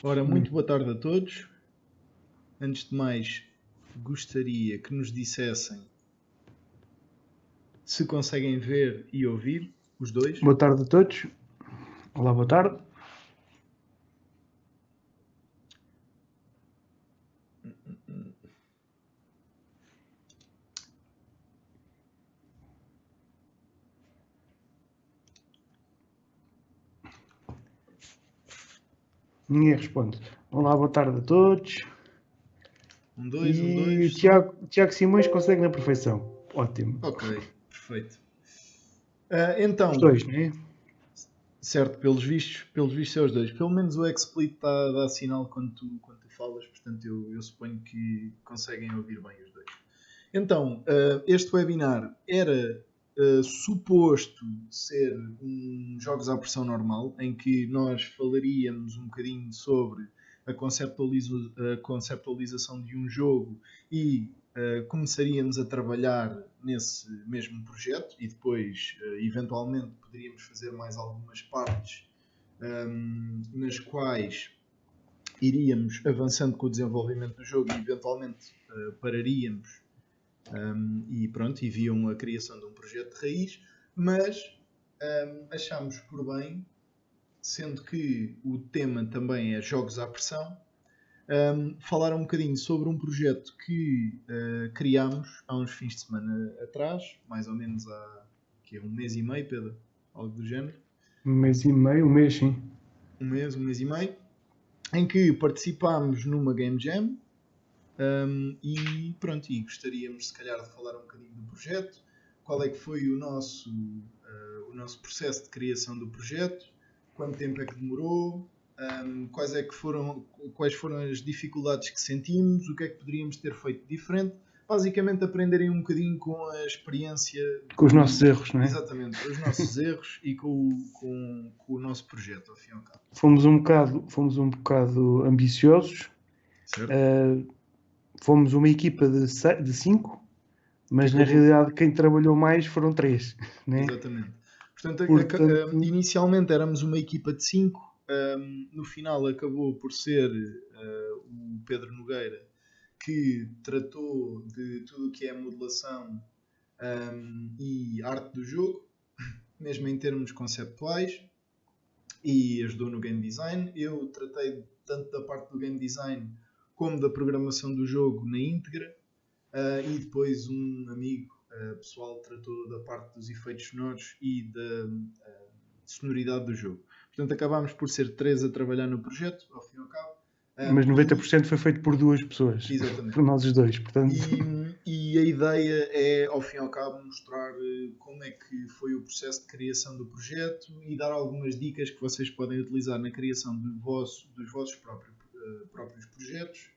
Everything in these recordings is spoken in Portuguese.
Ora, muito boa tarde a todos. Antes de mais, gostaria que nos dissessem se conseguem ver e ouvir os dois. Boa tarde a todos. Olá, boa tarde. Ninguém responde. Olá, boa tarde a todos. Um, dois. O Tiago Simões consegue na perfeição. Ótimo. Ok, perfeito. Então, Os dois, não é? certo, pelos vistos é os dois. Pelo menos o XSplit está a dar sinal quando tu falas, portanto eu suponho que conseguem ouvir bem os dois. Então, este webinar era suposto ser um jogos à pressão normal, em que nós falaríamos um bocadinho sobre a conceptualização de um jogo e começaríamos a trabalhar nesse mesmo projeto e depois, eventualmente, poderíamos fazer mais algumas partes nas quais iríamos avançando com o desenvolvimento do jogo e eventualmente pararíamos e pronto, e viam a criação de um projeto de raiz, mas achámos por bem, sendo que o tema também é jogos à pressão, falar um bocadinho sobre um projeto que criámos há uns fins de semana atrás, mais ou menos há um mês e meio, Pedro, algo do género. Um mês e meio, um mês, sim. Um mês e meio, em que participámos numa Game Jam. E pronto, e gostaríamos se calhar de falar um bocadinho do projeto, qual é que foi o nosso processo de criação do projeto, quanto tempo é que demorou, quais foram as dificuldades que sentimos, o que é que poderíamos ter feito de diferente, basicamente aprenderem um bocadinho com a experiência... Com os nossos erros, não é? Exatamente, com os nossos erros e com o nosso projeto, ao fim e ao cabo. Fomos um bocado ambiciosos. Certo? Fomos uma equipa de 5, mas na realidade quem trabalhou mais foram 3. Né? Exatamente. Portanto, inicialmente éramos uma equipa de 5, no final acabou por ser o Pedro Nogueira que tratou de tudo o que é modelação e arte do jogo, mesmo em termos conceptuais, e ajudou no game design. Eu tratei tanto da parte do game design como da programação do jogo na íntegra, e depois um amigo pessoal tratou da parte dos efeitos sonoros e da sonoridade do jogo. Portanto, acabámos por ser 3 a trabalhar no projeto, ao fim e ao cabo. Mas 90% foi feito por 2 pessoas. Exatamente. Por nós os dois, portanto... E a ideia é, ao fim e ao cabo, mostrar como é que foi o processo de criação do projeto e dar algumas dicas que vocês podem utilizar na criação dos vossos próprios projetos.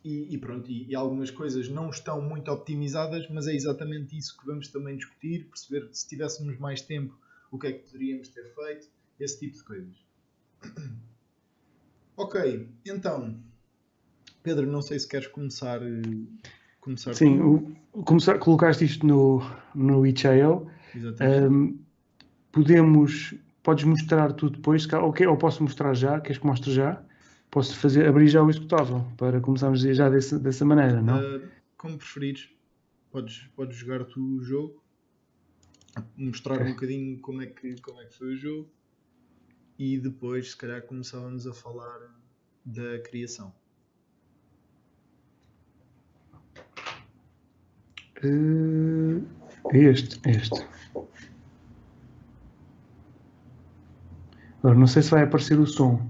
E pronto, e algumas coisas não estão muito optimizadas, mas é exatamente isso que vamos também discutir, perceber se tivéssemos mais tempo o que é que poderíamos ter feito, esse tipo de coisas. Ok, então, Pedro, não sei se queres começar Sim, colocaste isto no itch.io. Podes mostrar tu depois, ou posso mostrar já? Queres que mostre já? Posso abrir já o executável para começarmos já dessa maneira, não? Como preferires. Podes jogar tu o jogo, mostrar um bocadinho como é que foi o jogo e depois, se calhar, começávamos a falar da criação. Este. Agora, não sei se vai aparecer o som.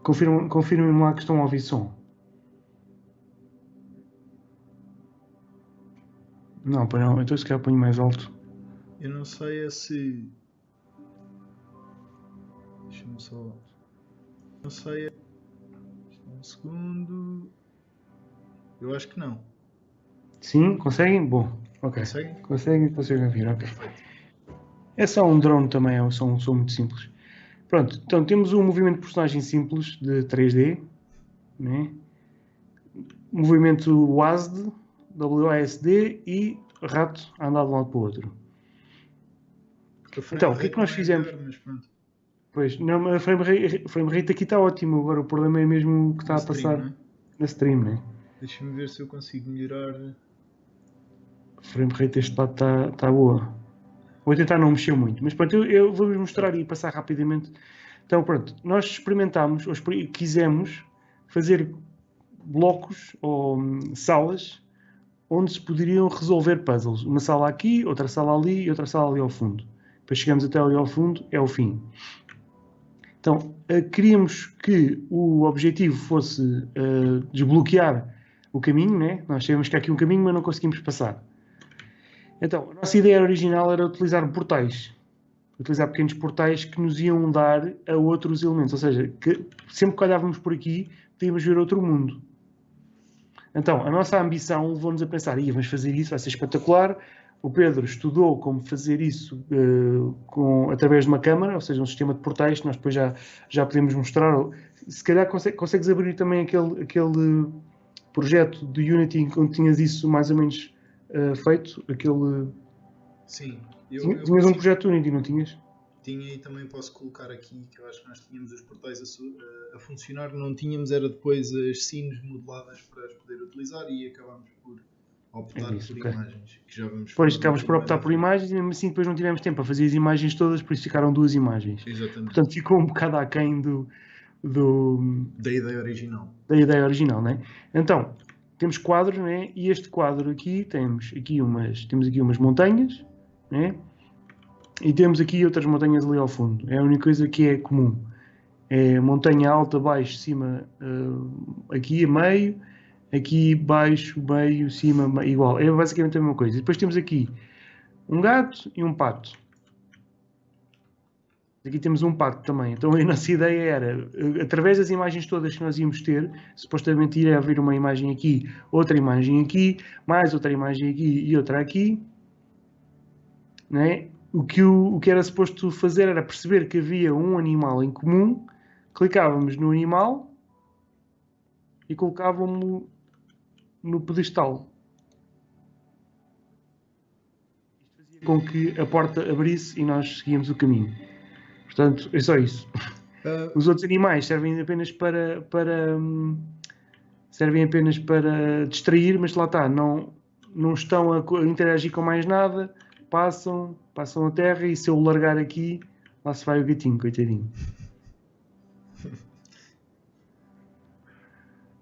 Confirmem-me lá que estão a ouvir som. Não, então se calhar ponho mais alto. Eu não sei se... Deixa-me só... Não sei... Um segundo... Eu acho que não. Sim? Conseguem? Bom, ok. Conseguem ouvir, ok. É só um drone também, é um som muito simples. Pronto, então temos um movimento de personagem simples de 3D, né? Movimento WASD, WASD e rato a andar de um lado para o outro. Então, o que é que nós fizemos? Pois, não, a frame rate aqui está ótimo. Agora o problema é mesmo o que está a passar na stream, né? Deixa-me ver se eu consigo melhorar. A frame rate deste lado está boa. Vou tentar não mexer muito, mas pronto, eu vou-vos mostrar e passar rapidamente. Então, pronto, nós experimentámos, ou quisemos fazer blocos ou salas onde se poderiam resolver puzzles. Uma sala aqui, outra sala ali e outra sala ali ao fundo. Depois chegamos até ali ao fundo, é o fim. Então, queríamos que o objetivo fosse desbloquear o caminho, né? Nós sabemos que há aqui um caminho, mas não conseguimos passar. Então, a nossa ideia original era utilizar portais. Utilizar pequenos portais que nos iam dar a outros elementos. Ou seja, que sempre que olhávamos por aqui, podíamos ver outro mundo. Então, a nossa ambição levou-nos a pensar, vamos fazer isso, vai ser espetacular. O Pedro estudou como fazer isso através de uma câmara, ou seja, um sistema de portais que nós depois já podemos mostrar. Se calhar consegues abrir também aquele projeto do Unity onde tinhas isso mais ou menos feito. Sim. Tinhas um projeto Unity, não tinhas? Tinha, e também posso colocar aqui que eu acho que nós tínhamos os portais a funcionar. Não tínhamos, era depois as scenes modeladas para as poder utilizar e acabámos por optar por imagens. Que já vamos pois, acabamos por optar por imagens e mesmo assim depois não tivemos tempo a fazer as imagens todas, por isso ficaram 2 imagens. Exatamente. Portanto, ficou um bocado aquém da ideia original. Da ideia original, né? Então, temos quadros, né? E este quadro aqui, temos aqui umas montanhas, né? E temos aqui outras montanhas ali ao fundo. É a única coisa que é comum. É montanha alta, baixo, cima, aqui a meio, aqui baixo, meio, cima, meio, igual. É basicamente a mesma coisa. E depois temos aqui um gato e um pato. Aqui temos um pato também. Então a nossa ideia era, através das imagens todas que nós íamos ter, supostamente ia haver uma imagem aqui, outra imagem aqui, mais outra imagem aqui e outra aqui, né? O que era suposto fazer era perceber que havia um animal em comum, clicávamos no animal e colocávamos no pedestal. Isto fazia com que a porta abrisse e nós seguíamos o caminho. Portanto, é só isso. Os outros animais servem apenas para distrair, mas lá está, não estão a interagir com mais nada, passam a terra e se eu largar aqui, lá se vai o gatinho, coitadinho.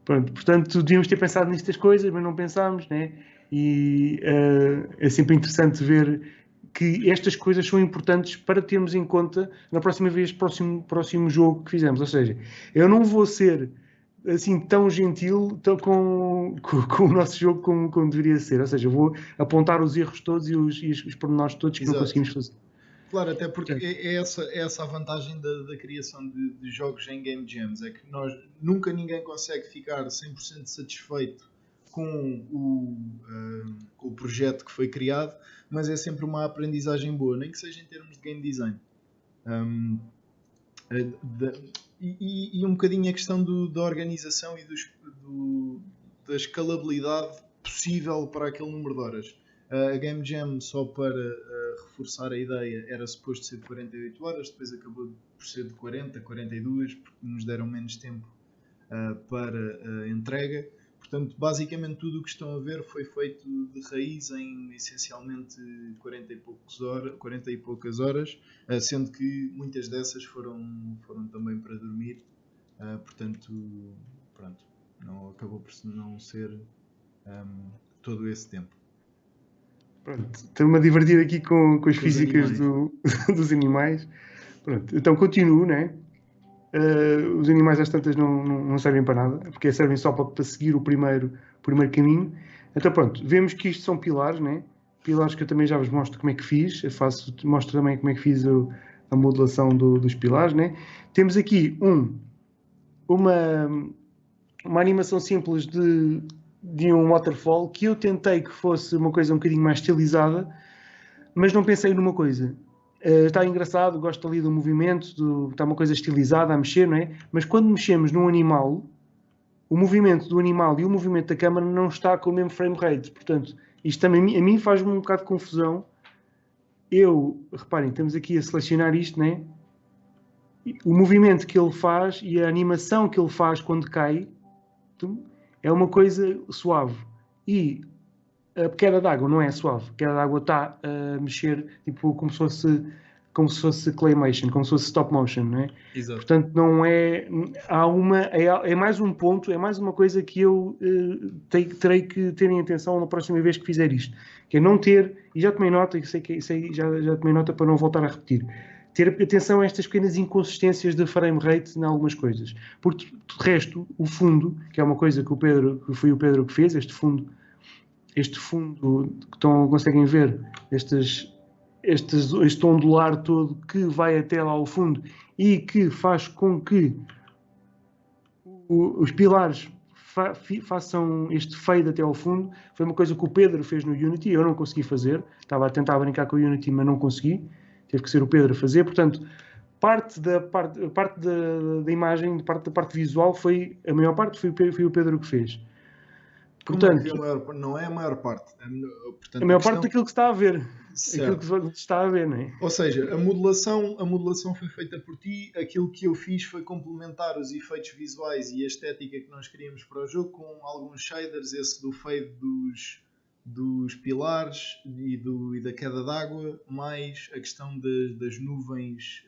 Pronto, portanto, devíamos ter pensado nestas coisas, mas não pensámos, né? E é sempre interessante ver que estas coisas são importantes para termos em conta na próxima vez, próximo jogo que fizemos. Ou seja, eu não vou ser assim tão gentil com o nosso jogo como deveria ser. Ou seja, eu vou apontar os erros todos e os pormenores todos que não conseguimos fazer. Claro, até porque é essa a vantagem da criação de jogos em Game Jams, é que nunca ninguém consegue ficar 100% satisfeito com o projeto que foi criado, mas é sempre uma aprendizagem boa, nem que seja em termos de game design. E um bocadinho a questão da organização e da escalabilidade possível para aquele número de horas. A Game Jam, só para reforçar a ideia, era suposto ser de 48 horas, depois acabou por ser de 40, 42, porque nos deram menos tempo para a entrega. Portanto, basicamente tudo o que estão a ver foi feito de raiz em essencialmente 40 e poucas horas, sendo que muitas dessas foram também para dormir. Portanto, pronto, acabou por não ser todo esse tempo. Pronto, estou-me a divertir aqui com as físicas dos animais. Pronto, então continuo, né? Os animais às tantas não servem para nada, porque servem só para seguir o primeiro caminho. Então pronto, vemos que isto são pilares, né? Pilares que eu também já vos mostro como é que fiz. Mostro também como é que fiz a modelação dos pilares, né? Temos aqui uma animação simples de um waterfall que eu tentei que fosse uma coisa um bocadinho mais estilizada, mas não pensei numa coisa. Está engraçado, gosto ali do movimento, está uma coisa estilizada a mexer, não é? Mas quando mexemos num animal, o movimento do animal e o movimento da câmara não está com o mesmo frame rate. Portanto, isto também a mim faz-me um bocado de confusão. Reparem, estamos aqui a selecionar isto, não é? o movimento que ele faz e a animação que ele faz quando cai é uma coisa suave. E a queda d'água não é suave. A queda d'água está a mexer tipo como se fosse claymation, como se fosse stop motion, não é? Exato. Portanto, não é... É mais um ponto, é mais uma coisa que eu terei que ter em atenção na próxima vez que fizer isto. Que é não ter, e já tomei nota, já tomei nota para não voltar a repetir, ter atenção a estas pequenas inconsistências de frame rate em algumas coisas. Porque, de resto, o fundo, que é uma coisa que foi o Pedro que fez, este fundo que conseguem ver, este ondular todo que vai até lá ao fundo e que faz com que os pilares façam este fade até ao fundo, foi uma coisa que o Pedro fez no Unity, eu não consegui fazer, estava a tentar brincar com o Unity, mas não consegui, teve que ser o Pedro a fazer, portanto, parte da imagem, da parte visual, a maior parte foi o Pedro que fez. Portanto, não é a maior parte. Portanto, a maior parte daquilo que se está a ver. Certo. Aquilo que se está a ver, não é? Ou seja, a modelação foi feita por ti. Aquilo que eu fiz foi complementar os efeitos visuais e a estética que nós queríamos para o jogo com alguns shaders, esse do fade dos pilares e da queda d'água, mais a questão das nuvens.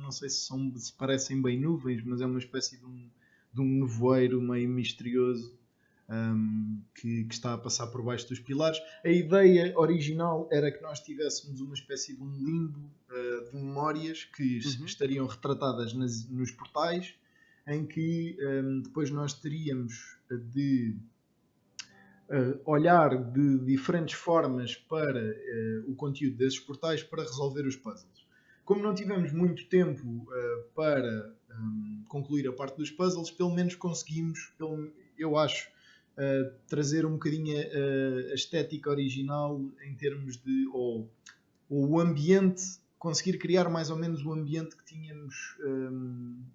Não sei se parecem bem nuvens, mas é uma espécie de um nevoeiro meio misterioso. Que está a passar por baixo dos pilares. A ideia original era que nós tivéssemos uma espécie de um limbo de memórias que estariam retratadas nos portais, em que depois nós teríamos de olhar de diferentes formas para o conteúdo desses portais para resolver os puzzles. Como não tivemos muito tempo para concluir a parte dos puzzles, pelo menos conseguimos, eu acho, trazer um bocadinho a estética original em termos de ou o ambiente, conseguir criar mais ou menos o ambiente que tínhamos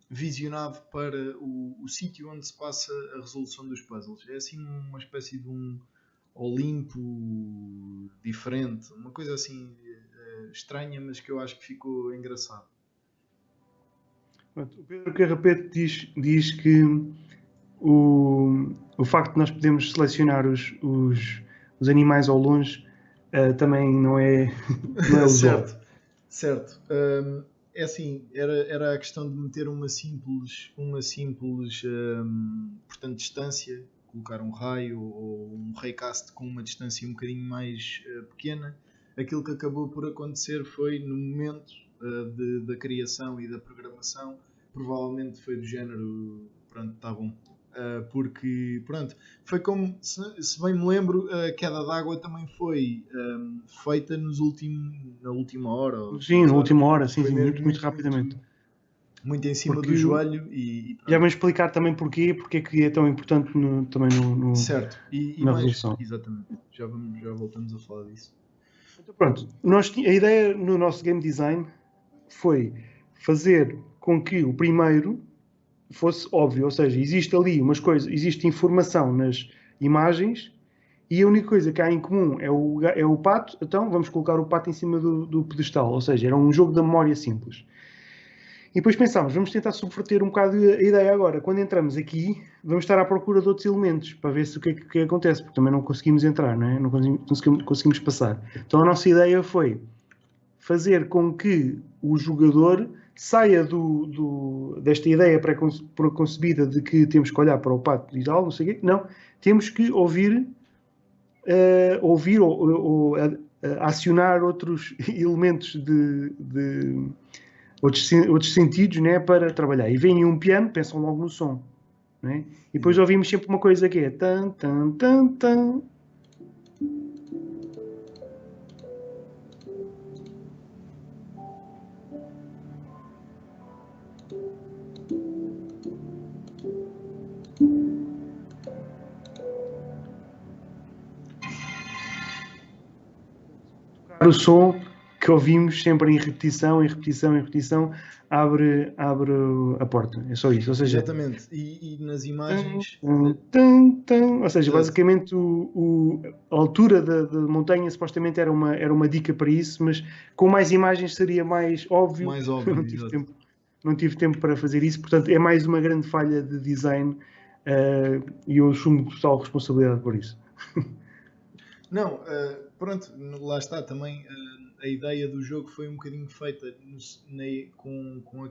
visionado para o sítio onde se passa a resolução dos puzzles. É assim uma espécie de um Olimpo diferente, uma coisa assim estranha, mas que eu acho que ficou engraçado. O Pedro Carrapete diz que o facto de nós podermos selecionar os animais ao longe também não é usual. Certo. É assim, era a questão de meter uma simples portanto, distância, colocar um raio ou um raycast com uma distância um bocadinho mais pequena. Aquilo que acabou por acontecer foi no momento da criação e da programação, provavelmente foi do género, pronto, está bom. Porque, pronto, foi como, se bem me lembro, a queda d'água também foi feita na última hora. Sim, na última hora, sim, muito rapidamente. Muito em cima do joelho e já vamos explicar também porque é que é tão importante também no certo, na resolução. Exatamente, já voltamos a falar disso. Então, pronto, a ideia no nosso game design foi fazer com que o primeiro fosse óbvio, ou seja, existe ali existe informação nas imagens e a única coisa que há em comum é o pato, então vamos colocar o pato em cima do pedestal, ou seja, era um jogo da memória simples. E depois pensámos, vamos tentar subverter um bocado a ideia agora. Quando entramos aqui, vamos estar à procura de outros elementos para ver se o que é que acontece, porque também não conseguimos entrar, não é? Não conseguimos passar. Então a nossa ideia foi fazer com que o jogador saia desta ideia pré-concebida de que temos que olhar para o pato e tal, não sei o quê. Não, temos que ouvir ou acionar outros elementos outros sentidos, né, para trabalhar. E vem um piano, pensam logo no som. Né? E depois ouvimos sempre uma coisa que é tan, tan, tan, tan. O som que ouvimos sempre em repetição, abre a porta. É só isso. Ou seja, exatamente. E nas imagens... Ou seja, basicamente a altura da montanha supostamente era uma dica para isso, mas com mais imagens seria mais óbvio. Mais óbvio, não tive tempo não tive tempo para fazer isso, portanto é mais uma grande falha de design e eu assumo total responsabilidade por isso. Não, pronto, lá está também a ideia do jogo foi um bocadinho feita com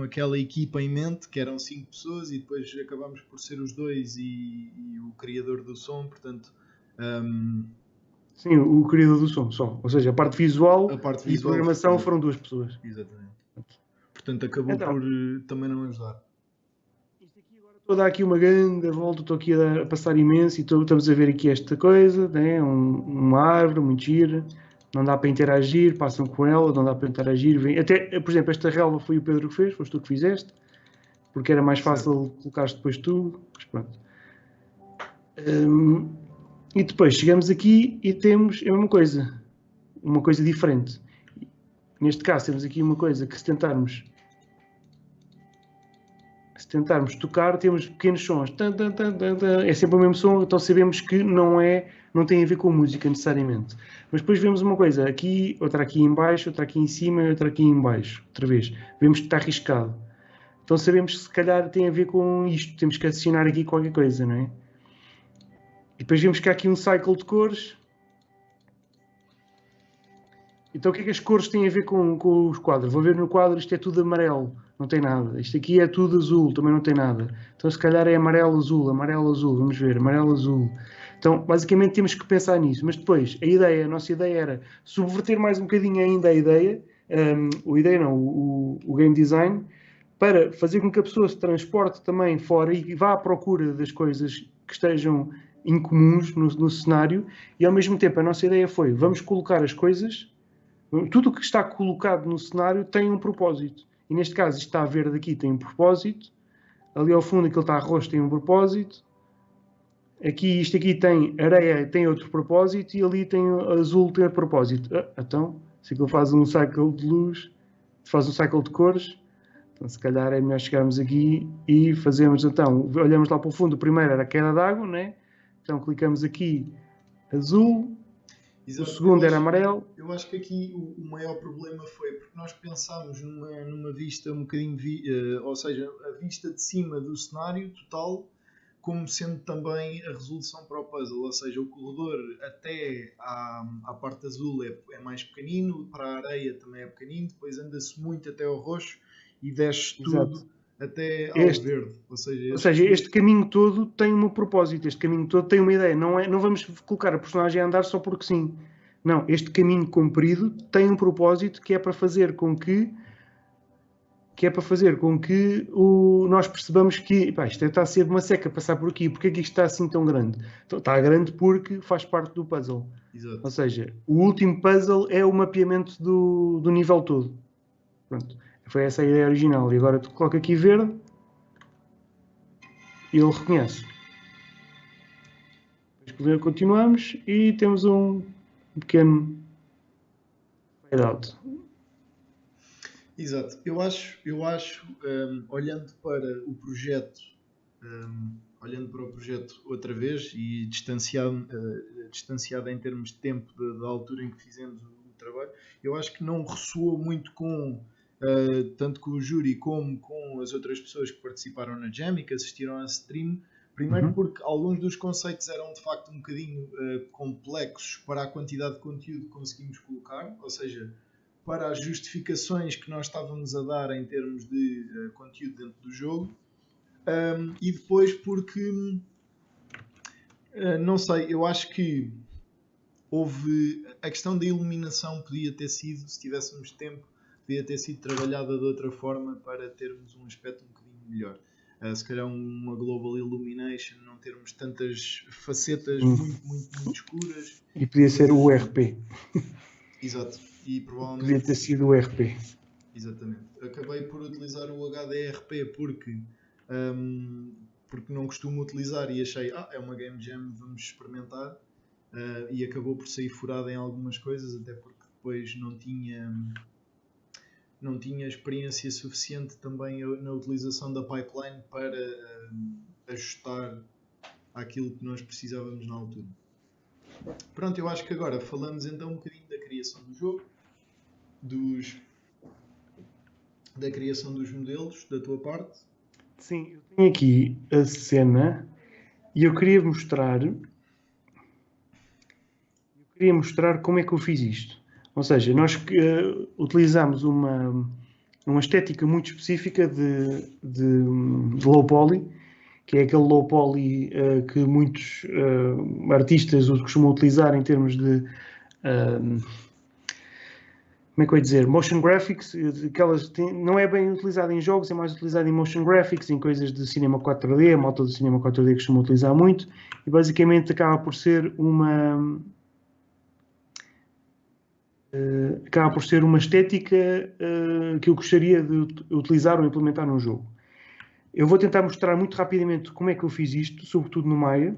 aquela equipa em mente, que eram 5 pessoas, e depois acabámos por ser os dois e o criador do som, portanto. Sim, o criador do som só. Ou seja, a parte visual e programação foram 2 pessoas. Exatamente. Portanto, acabou por também não ajudar. Estou a dar aqui uma grande volta, estou aqui a passar imenso e estamos a ver aqui esta coisa, né? Uma árvore muito gira, não dá para interagir, passam com ela, não dá para interagir. Até, por exemplo, esta relva foi o Pedro que fez, foste tu que fizeste, porque era mais fácil colocar depois tu, mas pronto. E depois chegamos aqui e temos a mesma coisa, uma coisa diferente. Neste caso temos aqui uma coisa que se tentarmos tocar, temos pequenos sons. É sempre o mesmo som, então sabemos que não tem a ver com música necessariamente. Mas depois vemos uma coisa aqui, outra aqui em baixo, outra aqui em cima e outra aqui em baixo. Outra vez. Vemos que está arriscado. Então sabemos que se calhar tem a ver com isto. Temos que adicionar aqui qualquer coisa, não é? E depois vemos que há aqui um cycle de cores. Então o que é que as cores têm a ver com os quadros? Vou ver no quadro, isto é tudo amarelo, não tem nada. Isto aqui é tudo azul, também não tem nada. Então se calhar é amarelo, azul, vamos ver, amarelo, azul. Então basicamente temos que pensar nisso. Mas depois, a nossa ideia era subverter mais um bocadinho ainda a ideia, o game design, para fazer com que a pessoa se transporte também fora e vá à procura das coisas que estejam incomuns no cenário, e ao mesmo tempo a nossa ideia foi, vamos colocar as coisas. Tudo o que está colocado no cenário tem um propósito. E neste caso, isto está verde aqui, tem um propósito. Ali ao fundo, aquilo está roxo, tem um propósito. Isto aqui tem areia, tem outro propósito. E ali tem azul, tem outro propósito. Então, se aquilo faz um cycle de luz, faz um cycle de cores, então se calhar é melhor chegarmos aqui e fazemos, então, olhamos lá para o fundo. O primeiro era a queda d'água, né? Então clicamos aqui, azul. Exato. O segundo era amarelo. Eu acho que aqui o maior problema foi porque nós pensámos numa vista um bocadinho, ou seja, a vista de cima do cenário total, como sendo também a resolução para o puzzle, ou seja, o corredor até à parte azul é mais pequenino, para a areia também é pequenino, depois anda-se muito até ao roxo e desce tudo até ao verde. Ou seja, este caminho todo tem um propósito, este caminho todo tem uma ideia. Não vamos colocar a personagem a andar só porque sim. Não, este caminho comprido tem um propósito que é para fazer com que nós percebamos que isto está a ser uma seca passar por aqui. Porque é que isto está assim tão grande? Então, está grande porque faz parte do puzzle. Exato. Ou seja, o último puzzle é o mapeamento do nível todo. Pronto. Foi essa a ideia original. E agora tu coloca aqui verde e ele reconhece. Depois continuamos e temos um pequeno fade out. Exato. Eu acho olhando para o projeto, outra vez e distanciado em termos de tempo da altura em que fizemos o trabalho, eu acho que não ressoou muito tanto com o júri como com as outras pessoas que participaram na Jam e que assistiram à stream. Primeiro porque alguns dos conceitos eram de facto um bocadinho complexos para a quantidade de conteúdo que conseguimos colocar, ou seja, para as justificações que nós estávamos a dar em termos de conteúdo dentro do jogo. E depois porque não sei, eu acho que houve a questão da iluminação, podia ter sido, se tivéssemos tempo, podia ter sido trabalhada de outra forma para termos um aspecto um bocadinho melhor. Se calhar uma Global Illumination, não termos tantas facetas muito escuras. E podia ser o RP. Exato. E provavelmente podia ter sido o RP. Exatamente. Acabei por utilizar o HDRP porque não costumo utilizar e achei, é uma Game Jam, vamos experimentar. E acabou por sair furado em algumas coisas, até porque depois não tinha experiência suficiente também na utilização da pipeline para ajustar àquilo que nós precisávamos na altura. Pronto, eu acho que agora falamos então um bocadinho da criação do jogo, da criação dos modelos, da tua parte? Sim, eu tenho aqui a cena e eu queria mostrar como é que eu fiz isto. Ou seja, nós utilizamos uma estética muito específica de low poly, que é aquele low poly que muitos artistas costumam utilizar em termos de como é que eu ia dizer, motion graphics, não é bem utilizado em jogos, é mais utilizado em motion graphics, em coisas de cinema 4D, a malta do cinema 4D costuma utilizar muito, e basicamente acaba por ser uma estética que eu gostaria de utilizar ou implementar num jogo. Eu vou tentar mostrar muito rapidamente como é que eu fiz isto, sobretudo no Maya.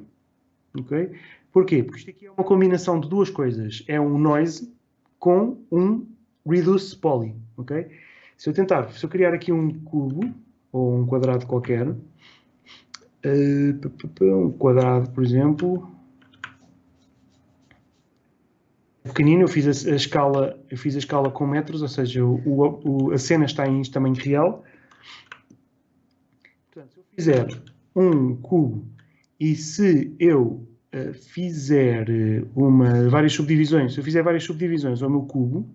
Okay? Porquê? Porque isto aqui é uma combinação de duas coisas. É um noise com um reduce poly. Okay? Se eu criar aqui um cubo, ou um quadrado qualquer, um quadrado, por exemplo, pequenino, eu fiz a escala com metros, ou seja, a cena está em tamanho real. Portanto, se eu fizer um cubo e se eu fizer várias subdivisões, se eu fizer várias subdivisões ao meu cubo,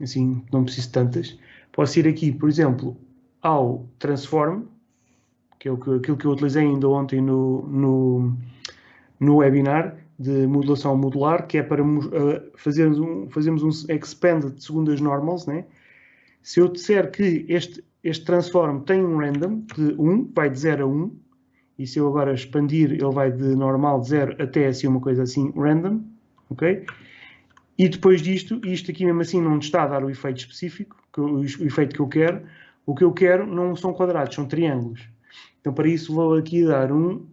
assim, não preciso de tantas, posso ir aqui, por exemplo, ao transform, que é aquilo que eu utilizei ainda ontem no webinar de modulação modular, que é para fazermos um expanded segundo as normals, né? Se eu disser que este transform tem um random de 1, vai de 0 a 1, e se eu agora expandir, ele vai de normal de 0 até assim uma coisa assim random, ok? E depois disto, isto aqui mesmo assim não está a dar o efeito específico, o efeito que eu quero. O que eu quero não são quadrados, são triângulos. Então para isso vou aqui dar um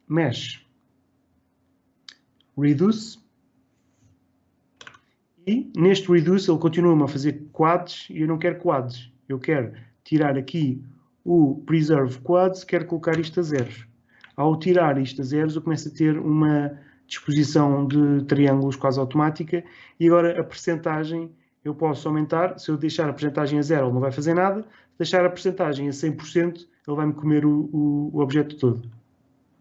mesh reduce, e neste reduce ele continua-me a fazer quads e eu não quero quads. Eu quero tirar aqui o preserve quads, quero colocar isto a zeros. Ao tirar isto a zeros eu começo a ter uma disposição de triângulos quase automática e agora a percentagem eu posso aumentar. Se eu deixar a percentagem a zero ele não vai fazer nada. Se deixar a percentagem a 100% ele vai-me comer o objeto todo.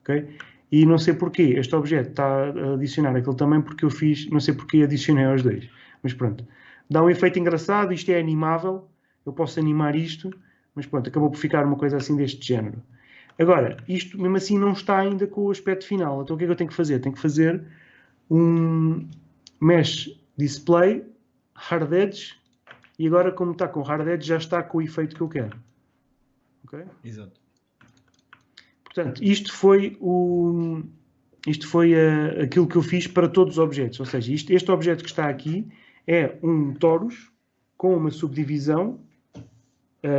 Okay? E não sei porquê este objeto está a adicionar aquele também, porque eu fiz, não sei porquê adicionei aos dois. Mas pronto, dá um efeito engraçado, isto é animável, eu posso animar isto, mas pronto, acabou por ficar uma coisa assim deste género. Agora, isto mesmo assim não está ainda com o aspecto final, então o que é que eu tenho que fazer? Tenho que fazer um mesh display, hard edge, e agora como está com hard edge já está com o efeito que eu quero. Ok? Exato. Portanto, isto foi aquilo que eu fiz para todos os objetos. Ou seja, este objeto que está aqui é um torus com uma subdivisão.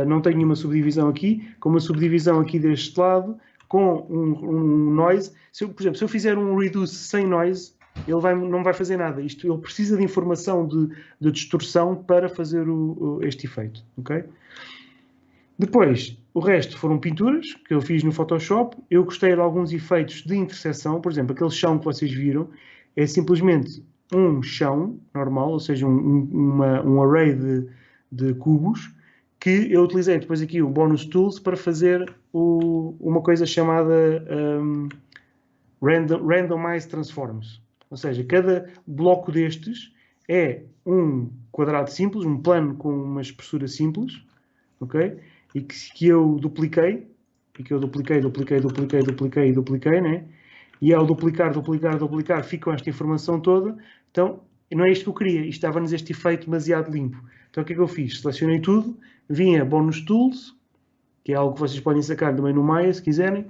Não tenho nenhuma subdivisão aqui. Com uma subdivisão aqui deste lado, com um noise. Por exemplo, se eu fizer um reduce sem noise, ele não vai fazer nada. Ele precisa de informação de distorção para fazer este efeito. Okay? Depois, o resto foram pinturas que eu fiz no Photoshop. Eu gostei de alguns efeitos de interseção. Por exemplo, aquele chão que vocês viram é simplesmente um chão normal, ou seja, um array de cubos, que eu utilizei depois aqui o Bonus Tools para fazer uma coisa chamada Randomized Transforms. Ou seja, cada bloco destes é um quadrado simples, um plano com uma espessura simples, ok? E que eu dupliquei, né? E ao duplicar, fico com esta informação toda. Então, não é isto que eu queria. Isto dava-nos este efeito demasiado limpo. Então, o que é que eu fiz? Selecionei tudo, vinha Bonus Tools, que é algo que vocês podem sacar também no Maya, se quiserem,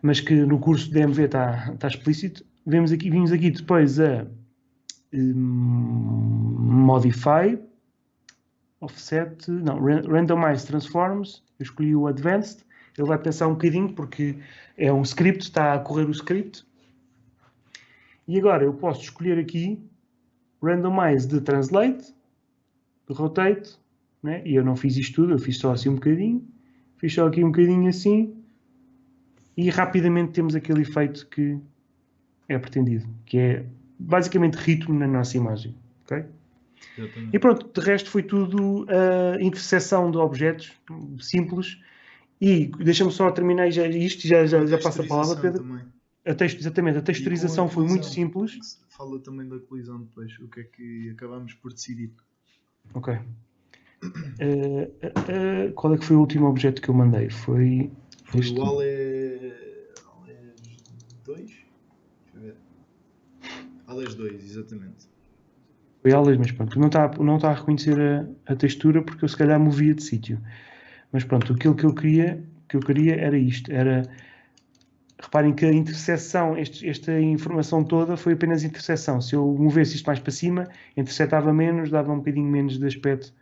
mas que no curso de DMV está explícito. Vimos aqui depois a Modify, Offset, não, Randomize Transforms, eu escolhi o Advanced, ele vai pensar um bocadinho porque é um script, está a correr o script. E agora eu posso escolher aqui Randomize de Translate, de Rotate, né? E eu não fiz isto tudo, eu fiz só assim um bocadinho, fiz só aqui um bocadinho assim, e rapidamente temos aquele efeito que é pretendido, que é basicamente ritmo na nossa imagem. Okay? E pronto, de resto foi tudo interseção de objetos simples. E deixa-me só terminar isto, já passa a palavra, Pedro. Exatamente, a texturização foi muito simples. Fala também da colisão depois, o que é que acabamos por decidir. Ok. Qual é que foi o último objeto que eu mandei? Foi o ALES 2? Deixa eu ver. ALES 2, exatamente. Foi ALES, mas pronto, não está a reconhecer a textura porque eu se calhar movia de sítio. Mas pronto, aquilo que eu queria era isto. Reparem que a interseção, esta informação toda foi apenas interseção. Se eu movesse isto mais para cima, intersetava menos, dava um bocadinho menos de aspecto.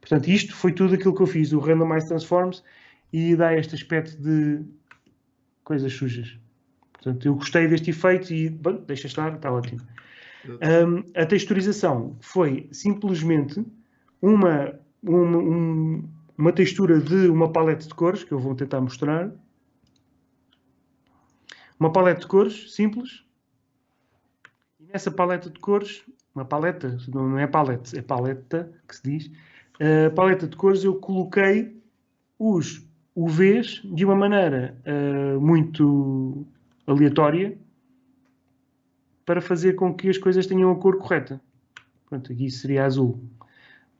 Portanto, isto foi tudo aquilo que eu fiz, o Randomize Transforms, e dá este aspecto de coisas sujas. Portanto, eu gostei deste efeito e, bom, deixa estar, está ótimo. A texturização foi simplesmente uma textura de uma paleta de cores, que eu vou tentar mostrar. Uma paleta de cores, simples. E nessa paleta de cores, uma paleta, não é palete, é paleta que se diz. A paleta de cores eu coloquei os UVs de uma maneira muito aleatória para fazer com que as coisas tenham a cor correta. Pronto, aqui seria azul.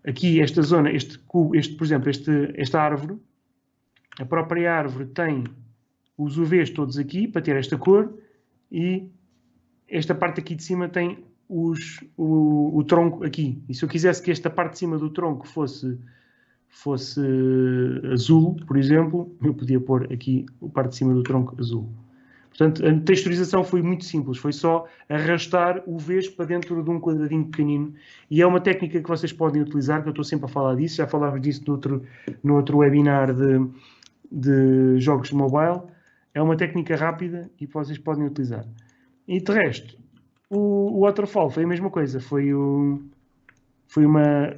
Aqui esta zona, por exemplo, esta árvore, a própria árvore tem os UVs todos aqui para ter esta cor e esta parte aqui de cima tem o tronco aqui. E se eu quisesse que esta parte de cima do tronco fosse azul, por exemplo, eu podia pôr aqui a parte de cima do tronco azul. Portanto, a texturização foi muito simples. Foi só arrastar UVs para dentro de um quadradinho pequenino. E é uma técnica que vocês podem utilizar, que eu estou sempre a falar disso. Já falávamos disso no outro webinar de jogos mobile. É uma técnica rápida e vocês podem utilizar. E de resto, o waterfall foi a mesma coisa. Foi uma... Como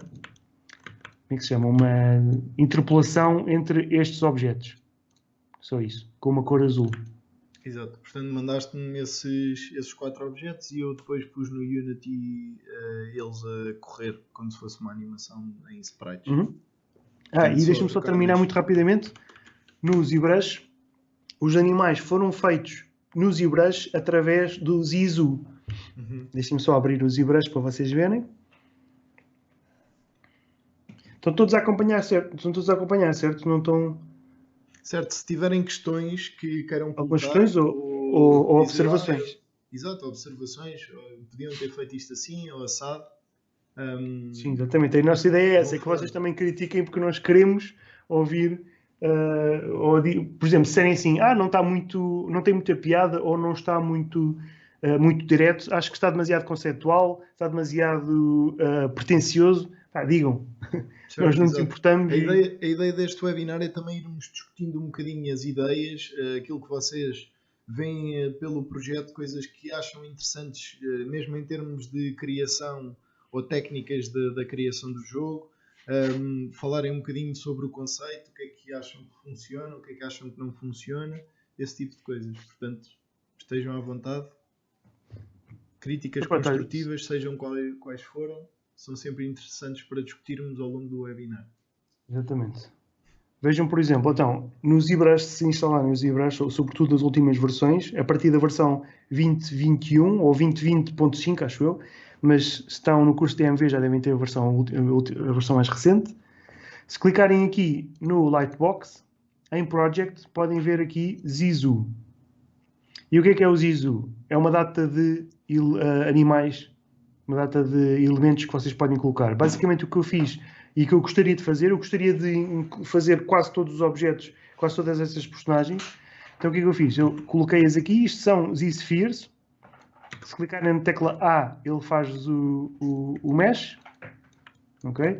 é que se chama? Uma interpolação entre estes objetos. Só isso. Com uma cor azul. Exato. Portanto, mandaste-me esses 4 objetos e eu depois pus no Unity eles a correr como se fosse uma animação em sprites. Uhum. E deixa-me só terminar muito rapidamente. No ZBrush, os animais foram feitos no ZBrush através do Zizoo. Deixem-me só abrir o ZBrush para vocês verem. Estão todos a acompanhar, certo? Não estão... Certo, se tiverem questões que queiram colocar... Algumas questões ou observações. Exato, observações. Podiam ter feito isto assim ou assado. Sim, exatamente. A nossa ideia é essa, é que vocês também critiquem porque nós queremos ouvir... por exemplo, se disserem assim, não tem muita piada ou não está muito direto, acho que está demasiado conceptual, está demasiado pretencioso, digam. Certo, nós não nos importamos. A ideia deste webinar é também irmos discutindo um bocadinho as ideias, aquilo que vocês veem pelo projeto, coisas que acham interessantes, mesmo em termos de criação ou técnicas da criação do jogo. Falarem um bocadinho sobre o conceito, o que é que acham que funciona, o que é que acham que não funciona, esse tipo de coisas. Portanto, estejam à vontade. Críticas construtivas, sejam quais forem, são sempre interessantes para discutirmos ao longo do webinar. Exatamente. Vejam, por exemplo, então, no ZBrush, se instalarem o ZBrush, sobretudo nas últimas versões, a partir da versão 2021 ou 2020.5, acho eu, mas se estão no curso de DMV já devem ter a versão mais recente. Se clicarem aqui no Lightbox, em Project, podem ver aqui Zizoo. E o que é o Zizoo? É uma data de animais, uma data de elementos que vocês podem colocar. Basicamente o que eu fiz e que eu gostaria de fazer, eu gostaria de fazer quase todos os objetos, quase todas essas personagens. Então o que é que eu fiz? Eu coloquei-as aqui, isto são Z-Spheres. Se clicarem na tecla A, ele faz o mesh. Ok?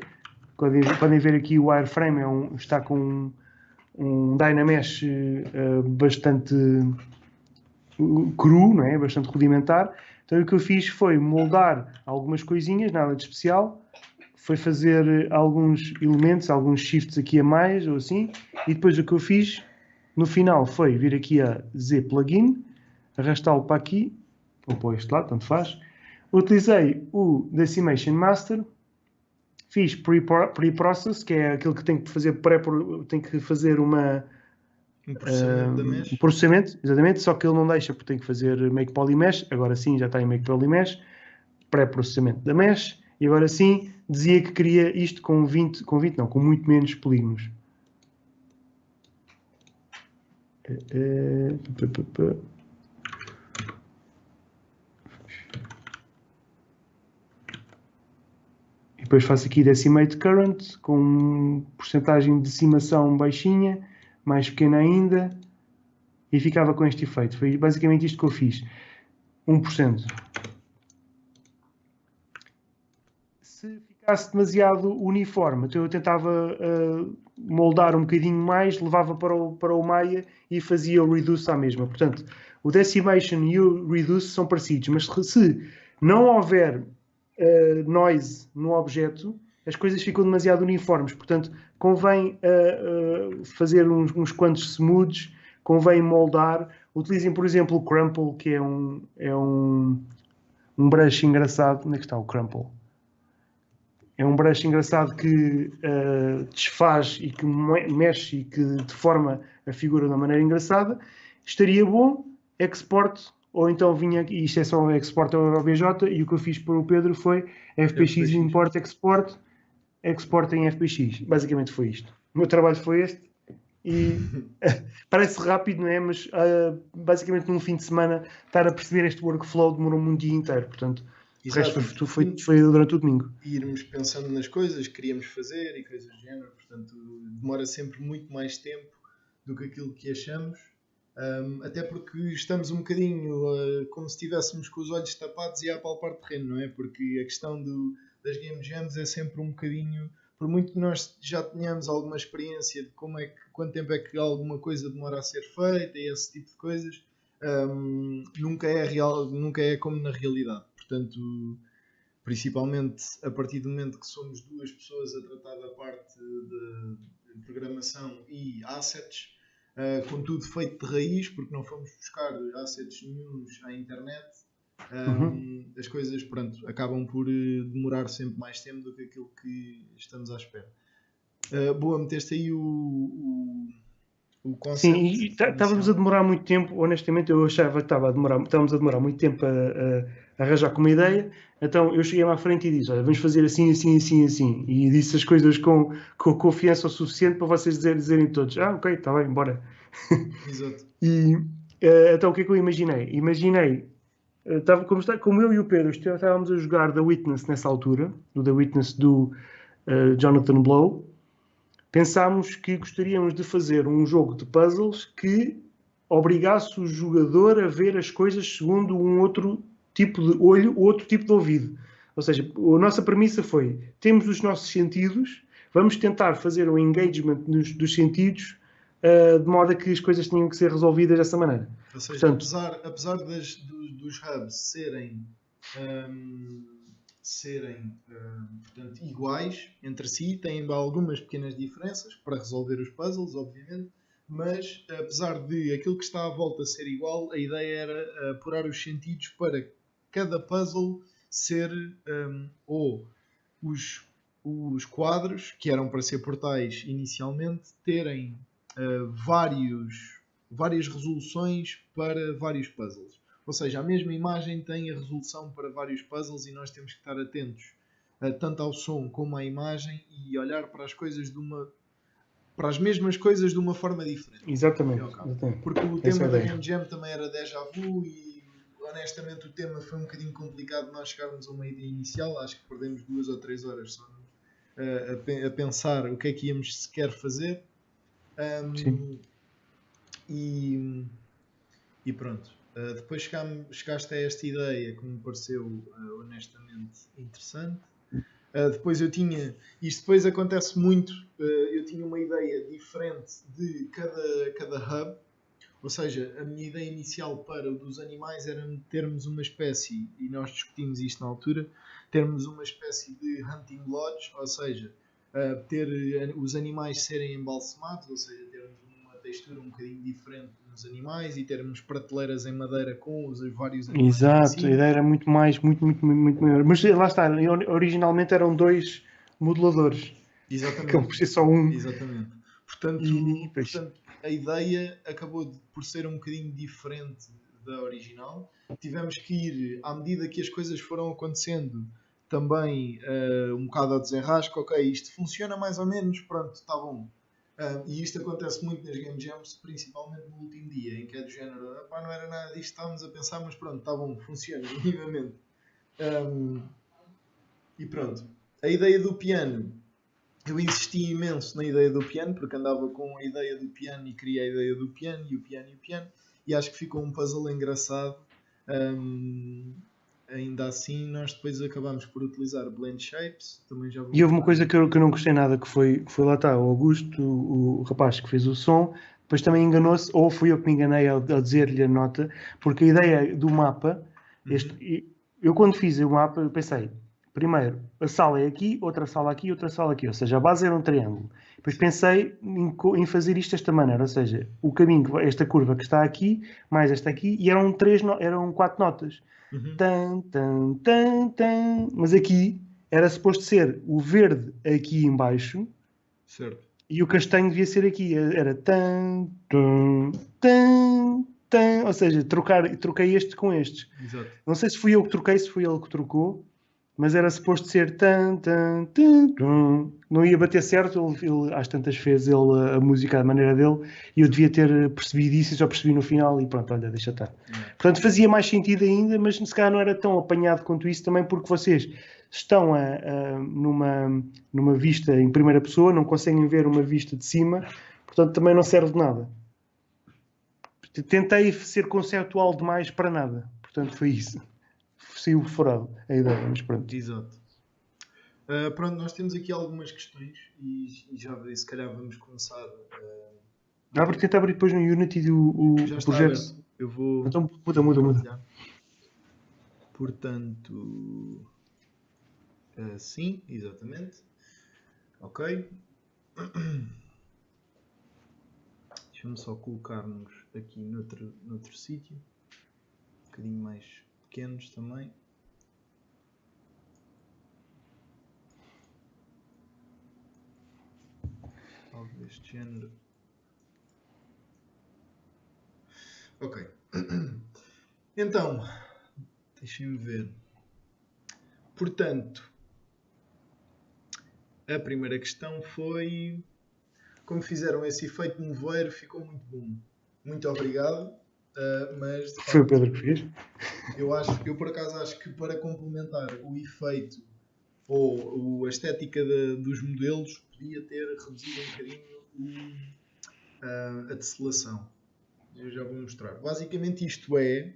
Podem ver aqui o wireframe está com um Dynamesh bastante cru, não é? Bastante rudimentar. Então o que eu fiz foi moldar algumas coisinhas, nada de especial. Foi fazer alguns elementos, alguns shifts aqui a mais, ou assim. E depois o que eu fiz, no final, foi vir aqui a Z Plugin, arrastá-lo para aqui, ou para este lado, tanto faz. Utilizei o Decimation Master fiz pre-process, que é aquilo que tem que fazer tem que fazer um processamento da mesh. Um processamento, exatamente, só que ele não deixa porque tem que fazer make polymesh. Agora sim já está em make polymesh, pré-processamento da mesh, e agora sim dizia que queria isto com muito menos polígonos. E depois faço aqui decimate current com porcentagem de decimação baixinha, mais pequena ainda, e ficava com este efeito. Foi basicamente isto que eu fiz. 1%. Se ficasse demasiado uniforme, então eu tentava moldar um bocadinho mais, levava para o Maya e fazia o reduce à mesma. Portanto, o decimation e o reduce são parecidos, mas se não houver noise no objeto, as coisas ficam demasiado uniformes. Portanto, convém fazer uns quantos smooths, convém moldar. Utilizem, por exemplo, o Crumple, que é um brush engraçado. Onde é que está o Crumple? É um brush engraçado que desfaz e que mexe e que deforma a figura de uma maneira engraçada. Estaria bom, export, ou então vinha aqui, isto é só export ao OBJ, e o que eu fiz para o Pedro foi FPX import, export em FPX. Basicamente foi isto. O meu trabalho foi este. E parece rápido, não é? Mas basicamente num fim de semana estar a perceber este workflow demorou-me um dia inteiro. Portanto, o resto foi durante o domingo. Irmos pensando nas coisas que queríamos fazer e coisas do género. Portanto, demora sempre muito mais tempo do que aquilo que achamos. Até porque estamos um bocadinho como se estivéssemos com os olhos tapados e a apalpar terreno, não é? Porque a questão das Game Jams é sempre um bocadinho... Por muito que nós já tenhamos alguma experiência de quanto tempo é que alguma coisa demora a ser feita e esse tipo de coisas, nunca é como na realidade. Portanto, principalmente a partir do momento que somos duas pessoas a tratar da parte de programação e assets, com tudo feito de raiz, porque não fomos buscar assets nenhuns à internet, as coisas, pronto, acabam por demorar sempre mais tempo do que aquilo que estamos à espera. Boa, meteste aí o concept. Sim, e estávamos a demorar muito tempo, honestamente eu achava que estávamos a demorar muito tempo a arranjar com uma ideia, então eu cheguei-me à frente e disse, olha, vamos fazer assim, assim, assim, assim, e disse as coisas com confiança o suficiente para vocês dizerem todos, ok, está bem, bora. Exato. E então o que é que eu imaginei? Como eu e o Pedro estávamos a jogar The Witness nessa altura, do The Witness do Jonathan Blow, pensámos que gostaríamos de fazer um jogo de puzzles que obrigasse o jogador a ver as coisas segundo um outro tipo de olho ou outro tipo de ouvido. Ou seja, a nossa premissa foi, temos os nossos sentidos, vamos tentar fazer um engagement dos sentidos de modo a que as coisas tenham que ser resolvidas dessa maneira. Ou seja, portanto, apesar dos hubs serem portanto, iguais entre si, têm algumas pequenas diferenças para resolver os puzzles, obviamente, mas apesar de aquilo que está à volta ser igual, a ideia era apurar os sentidos para cada puzzle ser ou os quadros, que eram para ser portais inicialmente, terem várias resoluções para vários puzzles. Ou seja, a mesma imagem tem a resolução para vários puzzles e nós temos que estar atentos tanto ao som como à imagem e olhar para as coisas para as mesmas coisas de uma forma diferente. Exatamente. Porque o tema da Game Jam também era déjà vu e honestamente o tema foi um bocadinho complicado nós chegarmos a uma ideia inicial. Acho que perdemos 2 ou 3 horas só a pensar o que é que íamos sequer fazer. E pronto. Depois chegaste a esta ideia que me pareceu honestamente interessante. Depois isto depois acontece muito, eu tinha uma ideia diferente de cada hub, ou seja, a minha ideia inicial para o dos animais era termos uma espécie, e nós discutimos isto na altura, termos uma espécie de hunting lodge, ou seja, ter os animais serem embalsamados, ou seja, termos uma textura um bocadinho diferente nos animais e termos prateleiras em madeira com os vários animais. Exato, a ideia era muito maior. Mas lá está, originalmente eram dois moduladores. Exatamente. Que é por si só um. Exatamente. Portanto, a ideia acabou por ser um bocadinho diferente da original. Tivemos que ir, à medida que as coisas foram acontecendo, também um bocado a desenrasco. Ok, isto funciona mais ou menos, pronto, está bom. E isto acontece muito nas Game Jams, principalmente no último dia, em que é do género, não era nada disto, estávamos a pensar, mas pronto, está bom, funciona, minimamente. E pronto. A ideia do piano, eu insisti imenso na ideia do piano, porque andava com a ideia do piano e queria a ideia do piano, e o piano, e o piano, e acho que ficou um puzzle engraçado. Ainda assim, nós depois acabámos por utilizar Blend Shapes. Também já e houve uma coisa que eu não gostei nada, que foi lá está, o Augusto, o rapaz que fez o som, depois também enganou-se, ou fui eu que me enganei ao dizer-lhe a nota, porque a ideia do mapa, eu quando fiz o mapa, eu pensei, primeiro, a sala é aqui, outra sala aqui, outra sala aqui, ou seja, a base era um triângulo. Depois pensei em fazer isto desta maneira, ou seja, o caminho, esta curva que está aqui, mais esta aqui, e eram 4 notas. Tan, tan, tan, tan. Mas aqui era suposto ser o verde aqui em baixo, certo, e o castanho devia ser aqui. Era tan, tan, tan, tan. Ou seja, troquei este com estes. Exato. Não sei se fui eu que troquei, se foi ele que trocou, mas era suposto ser tan, tan, tan, tan. Não ia bater certo, ele às tantas fez a música da maneira dele, e eu devia ter percebido isso e só percebi no final e pronto, olha, deixa estar. Portanto, fazia mais sentido ainda, mas se calhar não era tão apanhado quanto isso, também porque vocês estão numa vista em primeira pessoa, não conseguem ver uma vista de cima, portanto também não serve de nada. Tentei ser conceptual demais para nada, portanto foi isso. Saiu furado a ideia, mas pronto. Exato. Pronto, nós temos aqui algumas questões e já se calhar vamos começar. Tenta abrir depois no Unity o já projeto. Está aberto. Eu vou. Então muda. Portanto, sim, exatamente. Ok. Deixa-me só colocar-nos aqui noutro sítio. Um bocadinho mais pequenos também. Algo deste género. Ok. Então, deixem-me ver. Portanto, a primeira questão foi como fizeram esse efeito no nevoeiro, ficou muito bom. Muito obrigado. Mas de foi o Pedro que fez? Eu por acaso acho que para complementar o efeito ou a estética dos modelos podia ter reduzido um bocadinho a tesselação. Eu já vou mostrar. Basicamente isto é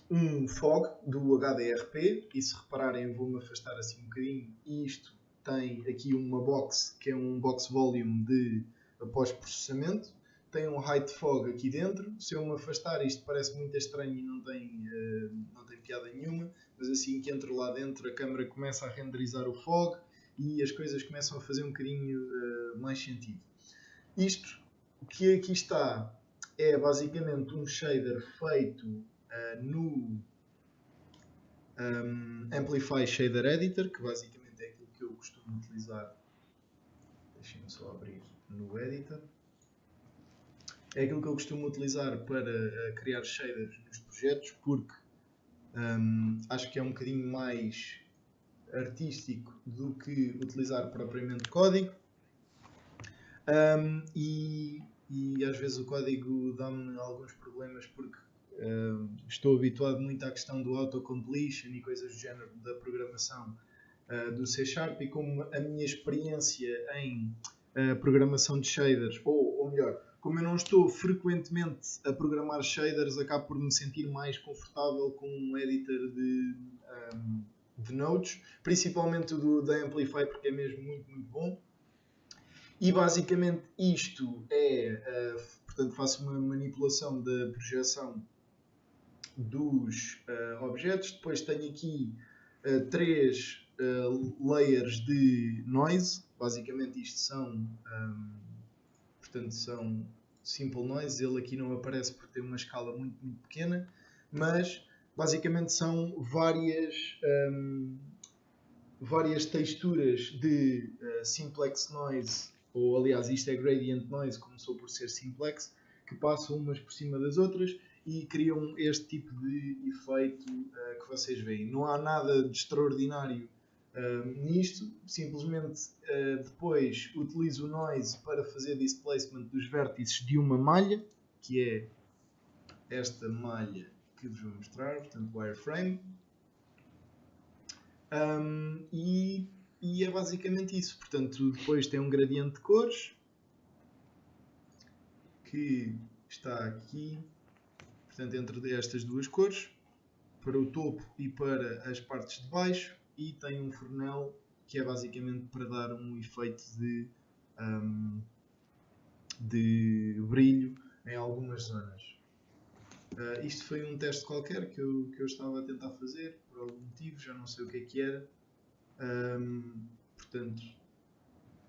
um fog do HDRP, e se repararem vou-me afastar assim um bocadinho, e isto tem aqui uma box, que é um box volume de pós-processamento, tem um height fog aqui dentro. Se eu me afastar, isto parece muito estranho e não tem piada nenhuma, mas assim que entro lá dentro a câmera começa a renderizar o fog e as coisas começam a fazer um bocadinho mais sentido. Isto que aqui está é basicamente um shader feito no Amplify Shader Editor, que basicamente é aquilo que eu costumo utilizar. Deixem-me só abrir no Editor. É aquilo que eu costumo utilizar para criar shaders nos projetos, porque acho que é um bocadinho mais artístico do que utilizar propriamente código. E às vezes o código dá-me alguns problemas porque estou habituado muito à questão do autocompletion e coisas do género da programação do C#, e como a minha experiência em programação de shaders, ou melhor, como eu não estou frequentemente a programar shaders, acabo por me sentir mais confortável com um editor de nodes, principalmente da Amplify, porque é mesmo muito, muito bom. E basicamente isto é, portanto faço uma manipulação da projeção dos objetos. Depois tenho aqui 3 layers de noise. Basicamente isto são simple noise. Ele aqui não aparece porque tem uma escala muito, muito pequena, mas basicamente são várias texturas de simplex noise, ou aliás isto é gradient noise, começou por ser simplex, que passam umas por cima das outras e criam este tipo de efeito que vocês veem. Não há nada de extraordinário nisto, simplesmente depois utilizo o noise para fazer displacement dos vértices de uma malha, que é esta malha que vos vou mostrar, portanto wireframe. E é basicamente isso. Portanto, depois tem um gradiente de cores que está aqui, portanto, entre estas duas cores, para o topo e para as partes de baixo, e tem um fornel que é basicamente para dar um efeito de brilho em algumas zonas. Isto foi um teste qualquer que eu estava a tentar fazer, por algum motivo, já não sei o que era. Portanto,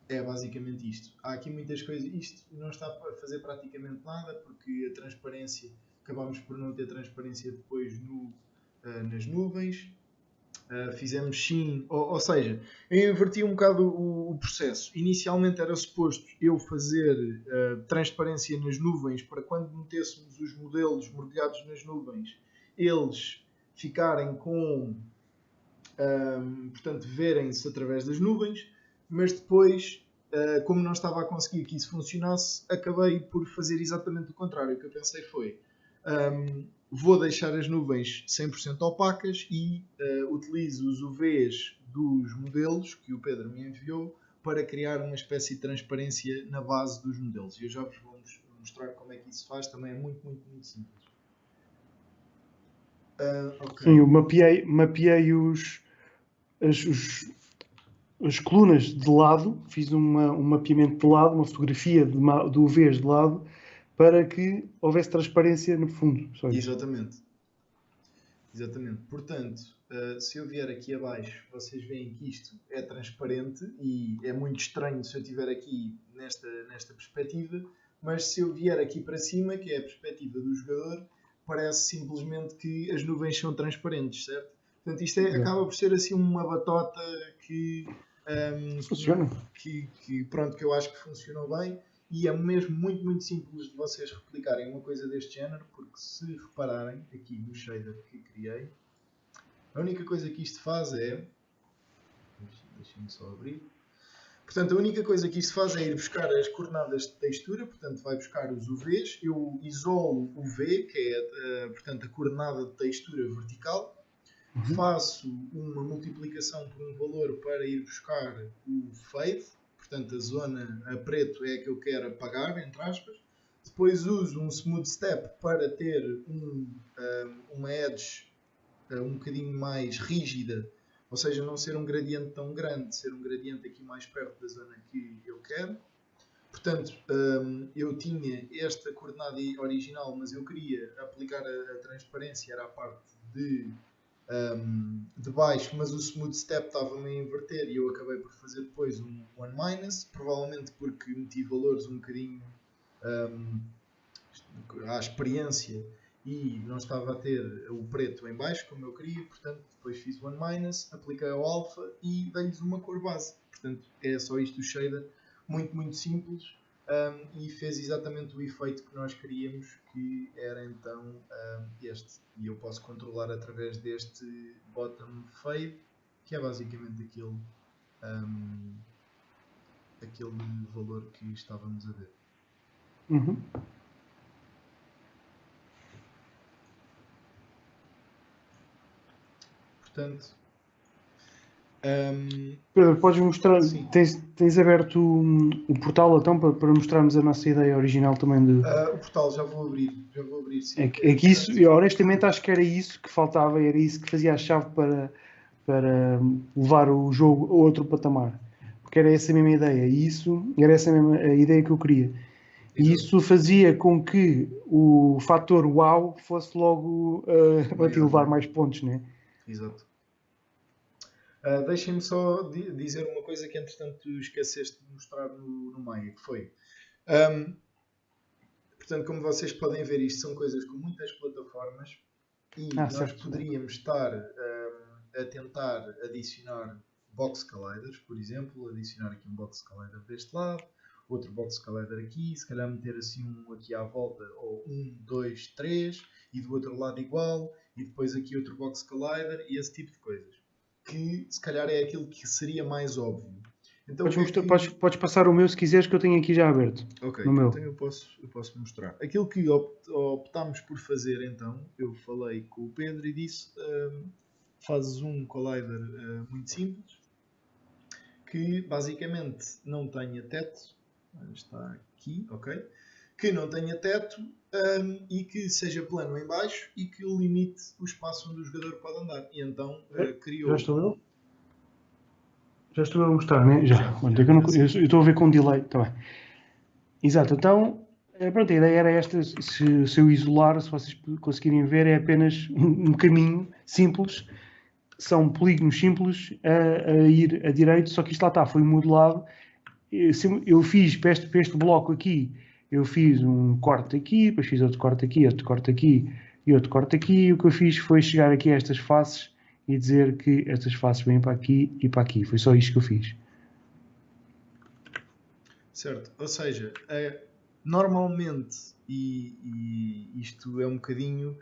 é basicamente isto. Há aqui muitas coisas. Isto não está a fazer praticamente nada, porque a transparência, acabámos por não ter transparência depois nas nuvens. Fizemos sim, ou seja, eu inverti um bocado o processo. Inicialmente era suposto eu fazer transparência nas nuvens para quando metêssemos os modelos mergulhados nas nuvens, eles ficarem com, portanto, verem-se através das nuvens, mas depois, como não estava a conseguir que isso funcionasse, acabei por fazer exatamente o contrário. O que eu pensei foi, vou deixar as nuvens 100% opacas e utilizo os UVs dos modelos que o Pedro me enviou para criar uma espécie de transparência na base dos modelos. E eu já vos vou mostrar como é que isso faz, também é muito, muito, muito simples. Okay. Sim, eu mapeei as colunas de lado, fiz um mapeamento de lado, uma fotografia de UVs de lado, para que houvesse transparência no fundo. Exatamente. Exatamente. Portanto, se eu vier aqui abaixo, vocês veem que isto é transparente e é muito estranho se eu estiver aqui nesta perspectiva, mas se eu vier aqui para cima, que é a perspectiva do jogador, parece simplesmente que as nuvens são transparentes, certo? Portanto, isto acaba por ser assim uma batota que funciona. Que eu acho que funcionou bem. E é mesmo muito, muito simples de vocês replicarem uma coisa deste género, porque se repararem aqui no shader que criei, a única coisa que isto faz é... Deixem-me só abrir. Portanto, a única coisa que isto faz é ir buscar as coordenadas de textura, portanto vai buscar os UVs, eu isolo o V, que é portanto, a coordenada de textura vertical, faço uma multiplicação por um valor para ir buscar o fade, portanto a zona a preto é a que eu quero apagar, entre aspas. Depois uso um smooth step para ter uma edge um bocadinho mais rígida, ou seja, não ser um gradiente tão grande, ser um gradiente aqui mais perto da zona que eu quero. Portanto, eu tinha esta coordenada original, mas eu queria aplicar a transparência, era a parte de baixo, mas o smooth step estava-me a inverter e eu acabei por fazer depois um 1-, provavelmente porque meti valores um bocadinho à experiência e não estava a ter o preto em baixo como eu queria, portanto depois fiz 1-, apliquei ao alpha e dei-lhes uma cor base. Portanto é só isto o shader, muito, muito simples. E fez exatamente o efeito que nós queríamos, que era então este. E eu posso controlar através deste bottom fade, que é basicamente aquele valor que estávamos a ver. Portanto, Pedro, podes mostrar, tens aberto o portal então para mostrarmos a nossa ideia original também de... o portal já vou abrir sim. É que isso, eu honestamente acho que era isso que faltava, era isso que fazia a chave para levar o jogo a outro patamar, porque era essa mesma ideia, e isso era essa mesma a ideia que eu queria. E isso fazia com que o fator wow fosse logo a te levar mais pontos, né? Exato. Deixem-me só dizer uma coisa que entretanto tu esqueceste de mostrar no meio, que foi portanto, como vocês podem ver, isto são coisas com muitas plataformas e nós poderíamos estar a tentar adicionar box colliders, por exemplo, adicionar aqui um box collider deste lado, outro box collider aqui, se calhar meter assim um aqui à volta, ou 1, 2, 3, e do outro lado igual, e depois aqui outro box collider, e esse tipo de coisas. Que se calhar é aquilo que seria mais óbvio. Então, podes passar o meu se quiseres, que eu tenho aqui já aberto. Ok, no meu. Então eu posso mostrar. Aquilo que optámos por fazer então, eu falei com o Pedro e disse, fazes um collider muito simples, que basicamente não tenha teto, está aqui, ok? Que não tenha teto e que seja plano em baixo e que limite o espaço onde o jogador pode andar. E então criou... Já estou eu? Já estou a mostrar, né? Já. Eu estou a ver com delay também. Exato, então, pronto, a ideia era esta, se eu isolar, se vocês conseguirem ver, é apenas um caminho simples, são polígonos simples a ir a direito, só que isto lá está, foi modelado, eu fiz para este bloco aqui, eu fiz um corte aqui, depois fiz outro corte aqui, outro corte aqui e outro corte aqui, e o que eu fiz foi chegar aqui a estas faces e dizer que estas faces vêm para aqui e para aqui, foi só isto que eu fiz. Certo, ou seja, normalmente, e isto é um bocadinho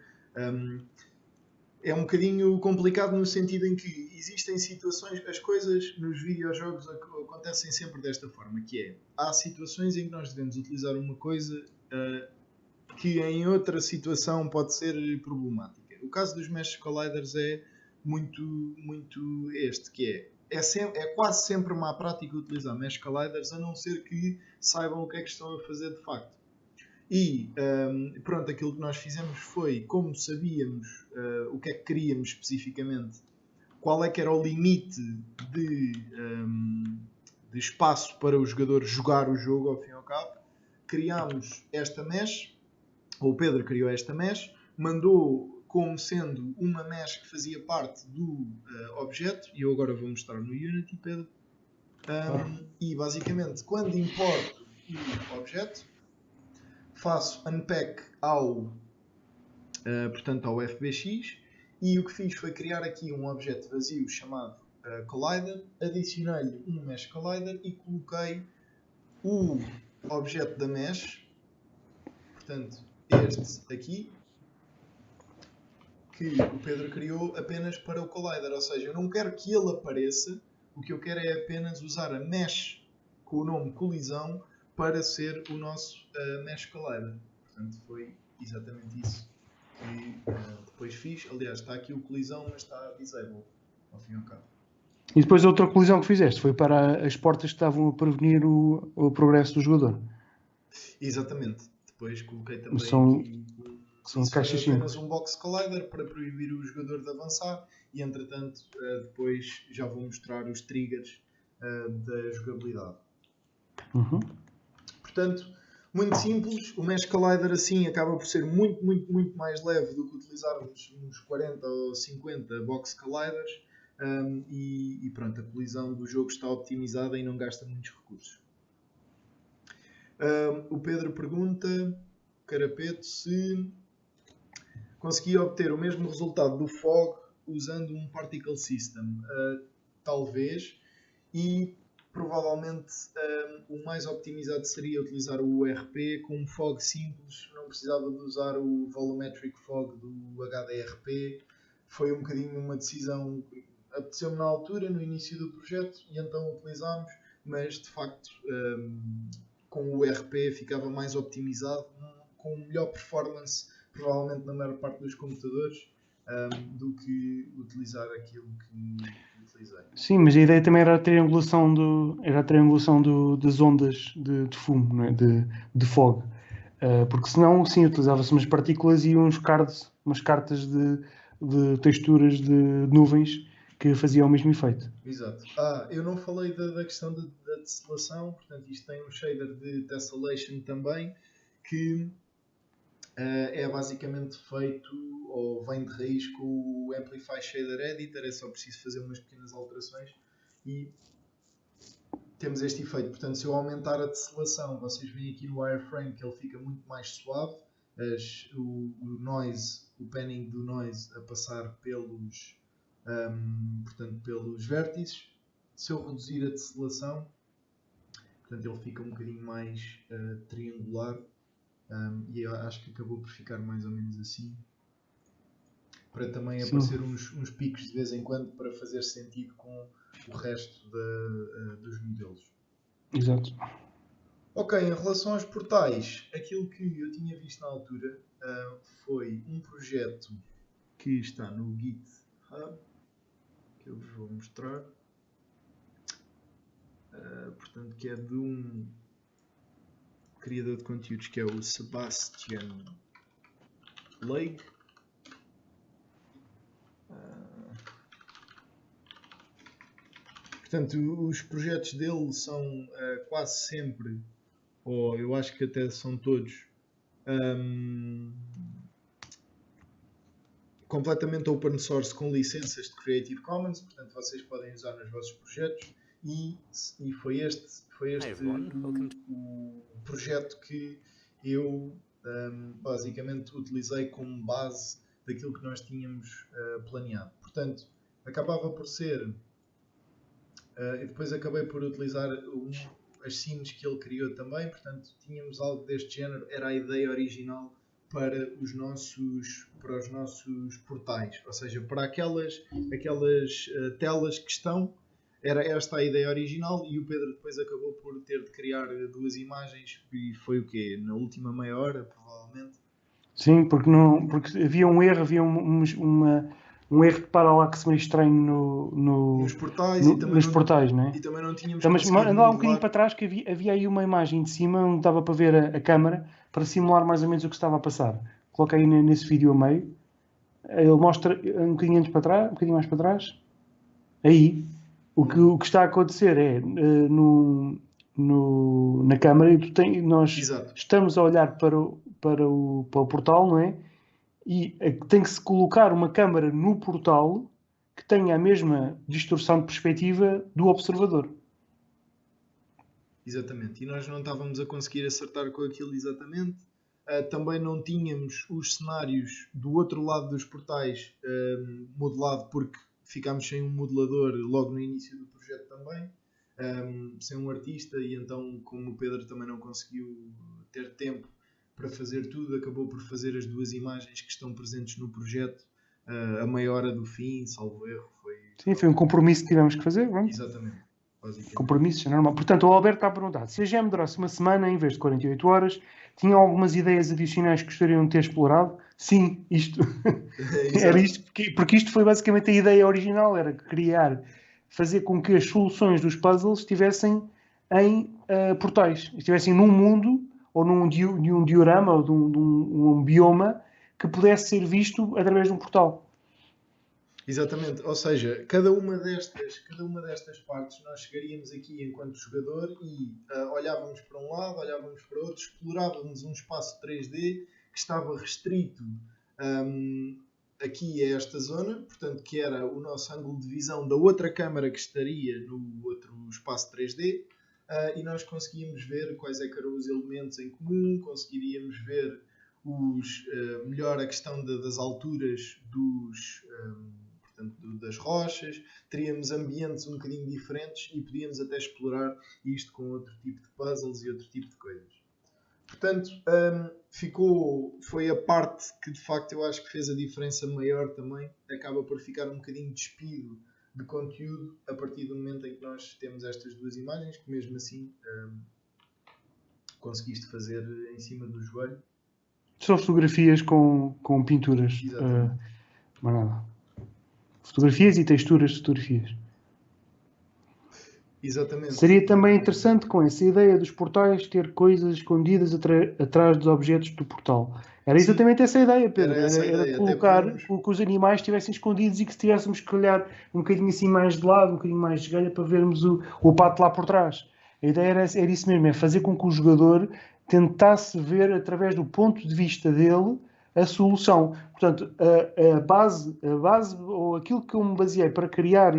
complicado no sentido em que existem situações, as coisas nos videojogos acontecem sempre desta forma, que é, há situações em que nós devemos utilizar uma coisa que em outra situação pode ser problemática. O caso dos Mesh Colliders é muito este, que é quase sempre má prática utilizar Mesh Colliders, a não ser que saibam o que é que estão a fazer de facto. E pronto, aquilo que nós fizemos foi, como sabíamos o que é que queríamos especificamente, qual é que era o limite de espaço para o jogador jogar o jogo ao fim e ao cabo, criámos esta mesh, ou o Pedro criou esta mesh, mandou como sendo uma mesh que fazia parte do objeto, e eu agora vou mostrar no Unity, Pedro. E basicamente, quando importo o objeto, faço unpack portanto ao FBX, e o que fiz foi criar aqui um objeto vazio chamado Collider, adicionei-lhe um Mesh Collider e coloquei o objeto da mesh, portanto este aqui, que o Pedro criou apenas para o Collider, ou seja, eu não quero que ele apareça, o que eu quero é apenas usar a mesh com o nome colisão para ser o nosso Mesh Collider. Portanto, foi exatamente isso que depois fiz. Aliás, está aqui o colisão, mas está disabled, ao fim e ao cabo. E depois a outra colisão que fizeste foi para as portas que estavam a prevenir o progresso do jogador. Exatamente. Depois coloquei também são caixas apenas um box collider para proibir o jogador de avançar e, entretanto, depois já vou mostrar os triggers da jogabilidade. Portanto, muito simples. O Mesh Collider assim acaba por ser muito mais leve do que utilizarmos uns 40 ou 50 box colliders e pronto, a colisão do jogo está optimizada e não gasta muitos recursos. O Pedro pergunta, Carapeto, se conseguia obter o mesmo resultado do Fog usando um Particle System. Talvez, e provavelmente o mais optimizado seria utilizar o URP com um Fog simples, não precisava de usar o Volumetric Fog do HDRP. Foi um bocadinho uma decisão, apeteceu-me na altura, no início do projeto, e então utilizámos, mas de facto com o URP ficava mais optimizado, com melhor performance, provavelmente na maior parte dos computadores, do que utilizar aquilo que utilizei. Sim, mas a ideia também era a triangulação, das ondas de fumo, não é? de fog. Porque senão, sim, utilizava-se umas partículas e umas cartas de texturas de nuvens que faziam o mesmo efeito. Exato. Eu não falei da questão da tesselação, portanto isto tem um shader de tessellation também, que é basicamente feito ou vem de raiz com o Amplify Shader Editor, é só preciso fazer umas pequenas alterações e temos este efeito. Portanto, se eu aumentar a tesselação, vocês veem aqui no wireframe que ele fica muito mais suave, o noise o panning do noise a passar pelos, portanto, pelos vértices. Se eu reduzir a tesselação, portanto, ele fica um bocadinho mais triangular, e eu acho que acabou por ficar mais ou menos assim, para também aparecer uns picos de vez em quando para fazer sentido com o resto dos modelos. Exato. Ok, em relação aos portais, aquilo que eu tinha visto na altura foi um projeto que está no GitHub, que eu vos vou mostrar. Portanto, que é de um criador de conteúdos que é o Sebastian Leigh. Portanto, os projetos dele são quase sempre, ou eu acho que até são todos, completamente open source com licenças de Creative Commons, portanto vocês podem usar nos vossos projetos, e foi este o projeto que eu basicamente utilizei como base daquilo que nós tínhamos planeado. Portanto, acabava por ser, e depois acabei por utilizar as scenes que ele criou também, portanto tínhamos algo deste género, era a ideia original para os nossos portais, ou seja, para aquelas telas que estão, era esta a ideia original, e o Pedro depois acabou por ter de criar duas imagens, e foi o quê? Na última meia hora, provavelmente? Sim, porque havia um erro, havia um erro de paralaxe meio estranho nos portais, portais, não é? E também não tínhamos mas andava um bocadinho para trás, que havia aí uma imagem de cima onde dava para ver a câmara, para simular mais ou menos o que estava a passar. Coloca aí nesse vídeo a meio. Ele mostra um bocadinho mais para trás. Aí, o que está a acontecer é, na câmara, nós Exato. Estamos a olhar para o portal, não é? E tem que se colocar uma câmara no portal que tenha a mesma distorção de perspectiva do observador. Exatamente. E nós não estávamos a conseguir acertar com aquilo exatamente. Também não tínhamos os cenários do outro lado dos portais modelado, porque ficámos sem um modelador logo no início do projeto também, sem um artista, e então, como o Pedro também não conseguiu ter tempo para fazer tudo, acabou por fazer as duas imagens que estão presentes no projeto a meia hora do fim, salvo erro. Foi um compromisso que tivemos que fazer. Vamos? Exatamente. Compromissos, é normal. Portanto, o Alberto está a perguntar: se a GEM durasse uma semana em vez de 48 horas, tinham algumas ideias adicionais que gostariam de ter explorado? Sim, isto era isto, porque isto foi basicamente a ideia original, era fazer com que as soluções dos puzzles estivessem em portais, estivessem num mundo, ou de um diorama, ou de um bioma, que pudesse ser visto através de um portal. Exatamente, ou seja, cada uma destas partes nós chegaríamos aqui enquanto jogador e olhávamos para um lado, olhávamos para outro, explorávamos um espaço 3D que estava restrito aqui a esta zona, portanto que era o nosso ângulo de visão da outra câmara que estaria no outro espaço 3D, e nós conseguíamos ver quais eram os elementos em comum, conseguiríamos ver melhor a questão das alturas das rochas, teríamos ambientes um bocadinho diferentes e podíamos até explorar isto com outro tipo de puzzles e outro tipo de coisas. Portanto, foi a parte que de facto eu acho que fez a diferença maior também. Acaba por ficar um bocadinho despido de conteúdo a partir do momento em que nós temos estas duas imagens, que mesmo assim conseguiste fazer em cima do joelho. São fotografias com pinturas. Mas nada. Fotografias e texturas de fotografias. Exatamente. Seria também interessante, com essa ideia dos portais, ter coisas escondidas atrás dos objetos do portal. Era exatamente essa a ideia, Pedro. Era colocar que os animais estivessem escondidos e que se tivéssemos que olhar um bocadinho assim mais de lado, um bocadinho mais de esgalha, para vermos o pato lá por trás. A ideia era isso mesmo, é fazer com que o jogador tentasse ver através do ponto de vista dele a solução. Portanto, a base ou aquilo que eu me baseei para criar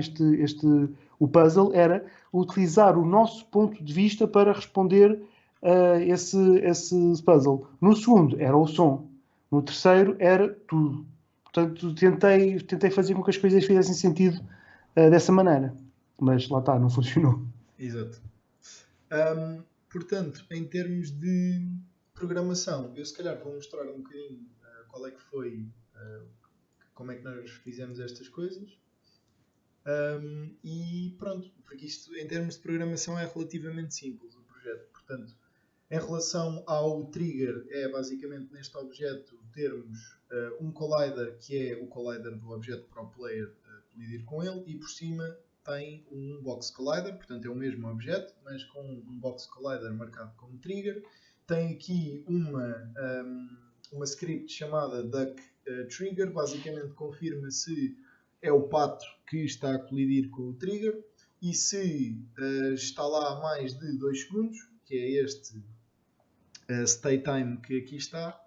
o puzzle era utilizar o nosso ponto de vista para responder a esse puzzle. No segundo, era o som. No terceiro era tudo. Portanto, tentei fazer com que as coisas fizessem sentido dessa maneira. Mas lá está, não funcionou. Exato. Portanto, em termos de programação, eu se calhar vou mostrar um bocadinho qual é que foi, como é que nós fizemos estas coisas. E pronto, porque isto em termos de programação é relativamente simples o projeto. Portanto, em relação ao trigger, é basicamente neste objeto termos um collider, que é o collider do objeto para o player colidir com ele, e por cima tem um box collider, portanto é o mesmo objeto, mas com um box collider marcado como trigger. Tem aqui uma script chamada duck trigger, basicamente confirma se é o pato que está a colidir com o trigger, e se está lá há mais de 2 segundos, que é este stay time que aqui está,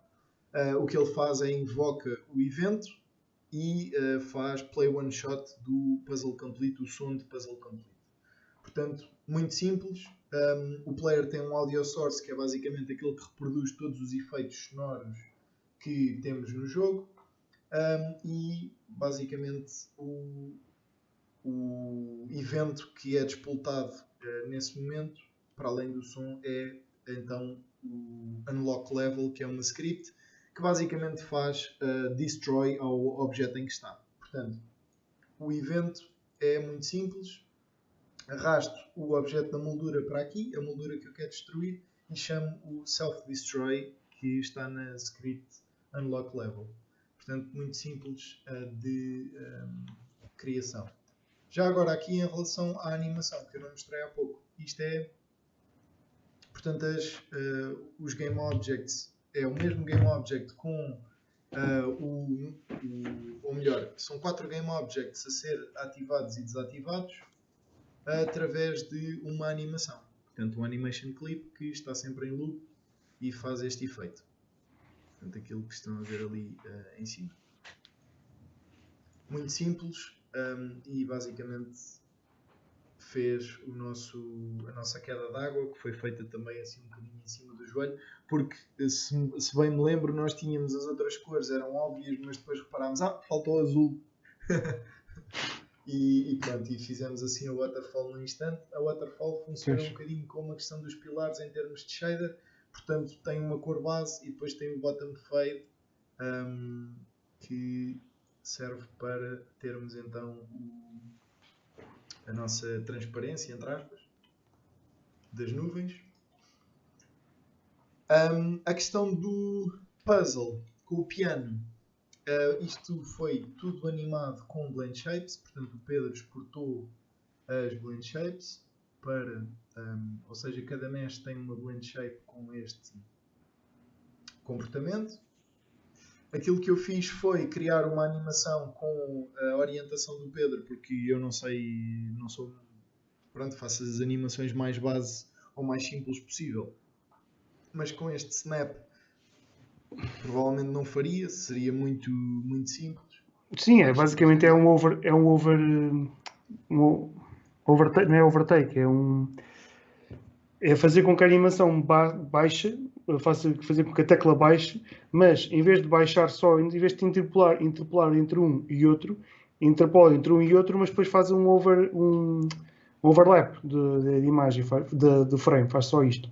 o que ele faz é invoca o evento e faz play one shot do puzzle complete, o som de puzzle complete. Portanto, muito simples. O player tem um audio source, que é basicamente aquele que reproduz todos os efeitos sonoros que temos no jogo, e basicamente o evento que é despoltado nesse momento, para além do som, é então o unlock level, que é uma script que basicamente faz destroy ao objeto em que está. Portanto, o evento é muito simples. Arrasto o objeto da moldura para aqui, a moldura que eu quero destruir, e chamo o self-destroy, que está na script unlock level. Portanto, muito simples de criação. Já agora aqui em relação à animação, que eu não mostrei há pouco. Isto é, portanto, os Game Objects é o mesmo Game Object com ou melhor, são 4 Game Objects a ser ativados e desativados através de uma animação. Portanto, um animation clip que está sempre em loop e faz este efeito. Portanto, aquilo que estão a ver ali em cima. Muito simples e basicamente fez a nossa queda d'água, que foi feita também assim um bocadinho em cima do joelho, porque se bem me lembro, nós tínhamos as outras cores, eram óbvias, mas depois reparámos, faltou azul. E pronto, e fizemos assim a waterfall no instante. A waterfall funciona um bocadinho como a questão dos pilares em termos de shader, portanto tem uma cor base e depois tem o bottom fade, que serve para termos então a nossa transparência, entre aspas, das nuvens. A questão do puzzle com o piano, isto foi tudo animado com blend shapes, portanto o Pedro exportou as blend shapes para, ou seja, cada mesh tem uma blend shape com este comportamento. Aquilo que eu fiz foi criar uma animação com a orientação do Pedro, porque eu não sou, pronto, faço as animações mais base ou mais simples possível. Mas com este snap provavelmente não faria, seria muito, muito simples. Sim, basicamente não é overtake, é fazer com que a animação baixe, fazer com que a tecla baixe, mas em vez de baixar só, em vez de interpolar entre um e outro, interpola entre um e outro, mas depois faz um overlap de imagem, de frame, faz só isto,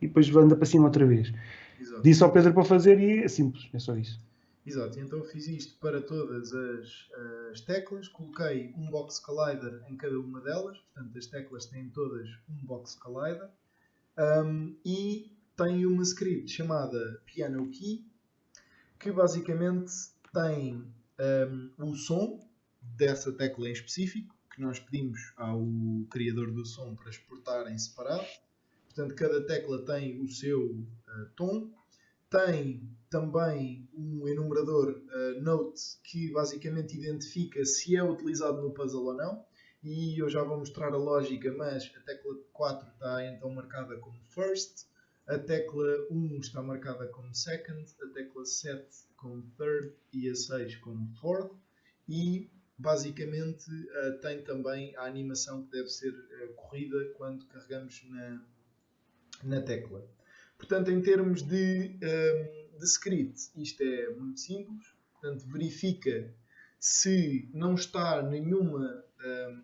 e depois anda para cima outra vez. Exato. Disse ao Pedro para fazer e é simples, é só isso. Exato, então fiz isto para todas as teclas, coloquei um box collider em cada uma delas, portanto as teclas têm todas um box collider, e tenho uma script chamada piano key, que basicamente tem o som dessa tecla em específico, que nós pedimos ao criador do som para exportar em separado. Portanto, cada tecla tem o seu tom. Tem também um enumerador note que basicamente identifica se é utilizado no puzzle ou não. E eu já vou mostrar a lógica, mas a tecla 4 está então marcada como first, a tecla 1 está marcada como second, a tecla 7 como third e a 6 como fourth. E basicamente tem também a animação que deve ser corrida quando carregamos na tecla. Portanto, em termos de de script, isto é muito simples. Portanto, verifica se não está nenhuma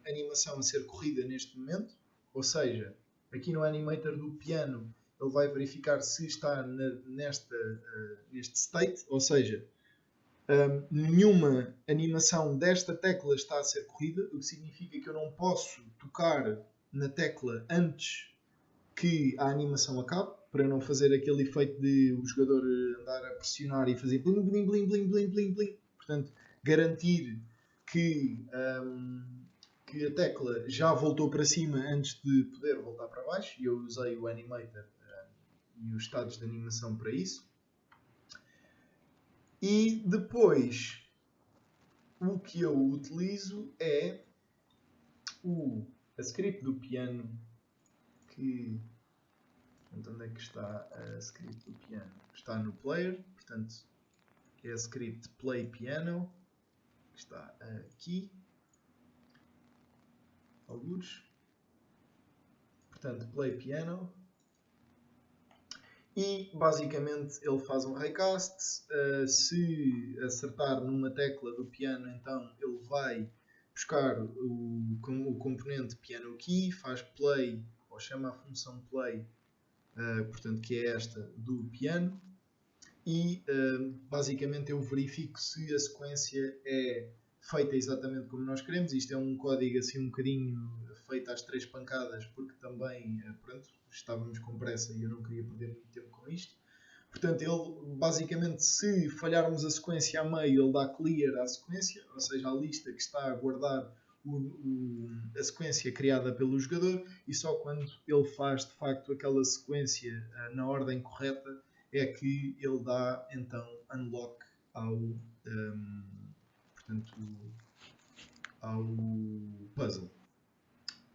animação a ser corrida neste momento. Ou seja, aqui no animator do piano, ele vai verificar se está neste state. Ou seja, nenhuma animação desta tecla está a ser corrida, o que significa que eu não posso tocar na tecla antes que a animação acabe, para não fazer aquele efeito de o jogador andar a pressionar e fazer blim, blim, blim, blim, blim, blim, blim. Portanto, garantir que a tecla já voltou para cima antes de poder voltar para baixo, e eu usei o animator e os estados de animação para isso. E depois, o que eu utilizo é a script do piano, que... Onde é que está a script do piano? Está no player, portanto é a script play piano, que está aqui, alguns. Portanto, play piano. E basicamente ele faz um recast. Se acertar numa tecla do piano, então ele vai buscar o componente piano key, faz play, ou chama a função play, portanto, que é esta do piano, e basicamente eu verifico se a sequência é feita exatamente como nós queremos. Isto é um código assim um bocadinho feito às 3 pancadas, porque também pronto, estávamos com pressa e eu não queria perder muito tempo com isto. Portanto, ele basicamente, se falharmos a sequência a meio, ele dá clear à sequência, ou seja, a lista que está a guardar a sequência criada pelo jogador, e só quando ele faz de facto aquela sequência na ordem correta é que ele dá então unlock ao puzzle.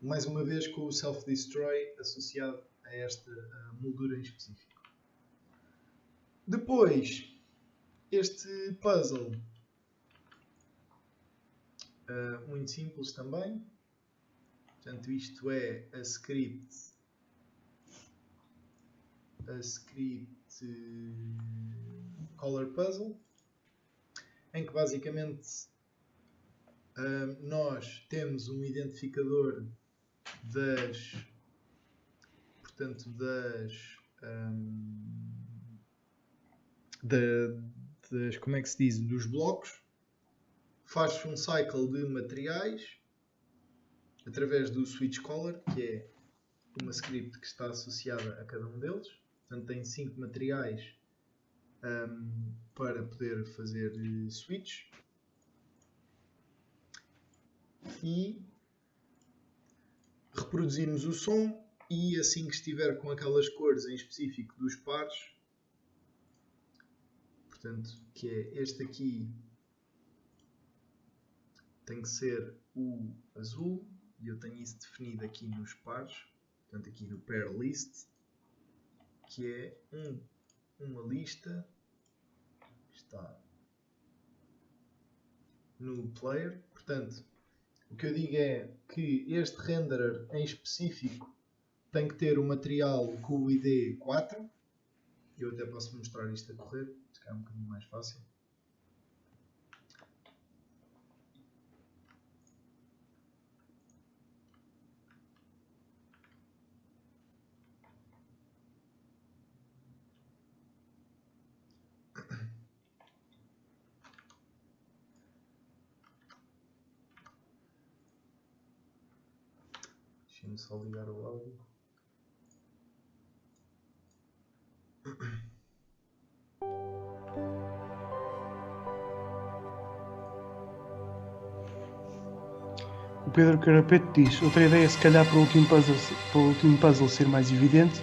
Mais uma vez com o self-destroy associado a esta moldura em específico. Depois, este puzzle muito simples também. Portanto, isto é a script color puzzle, em que basicamente nós temos um identificador das como é que se diz, dos blocos. Faz-se um cycle de materiais através do switch color, que é uma script que está associada a cada um deles. Portanto, tem 5 materiais para poder fazer switch. E reproduzirmos o som, e assim que estiver com aquelas cores em específico dos pares, portanto, que é este aqui, tem que ser o azul, e eu tenho isso definido aqui nos pares, portanto aqui no pair list, que é uma lista que está no player. Portanto, o que eu digo é que este renderer em específico tem que ter o material com o ID 4. Eu até posso mostrar isto a correr, se calhar é um bocadinho mais fácil. Deixa-me só ligar o áudio. O Pedro Carapeto diz: outra ideia, se calhar para o último puzzle ser mais evidente,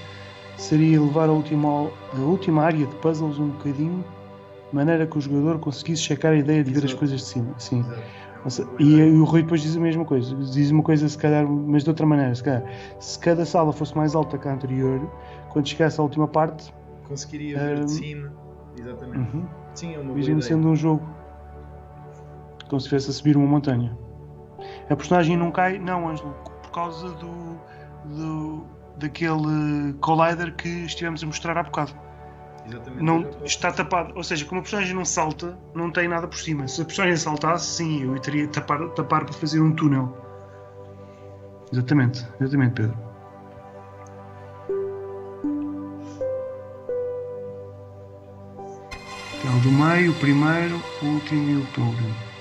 seria levar a última área de puzzles um bocadinho, de maneira que o jogador conseguisse checar a ideia de ver as coisas de cima. Sim. E o Rui depois diz a mesma coisa. Diz uma coisa, se calhar, mas de outra maneira. Se cada sala fosse mais alta que a anterior, quando chegasse à última parte, conseguiria ver de cima. Exatamente. Sim, é uma boa ideia. Sendo um jogo como se estivesse a subir uma montanha. A personagem não cai, não, Ângelo, por causa daquele collider que estivemos a mostrar há bocado. Exatamente. Não está tapado, ou seja, como a personagem não salta, não tem nada por cima. Se a personagem saltasse, sim, eu teria de tapar para fazer um túnel. Exatamente, Pedro. Então, do meio, o primeiro, o último e o outubro.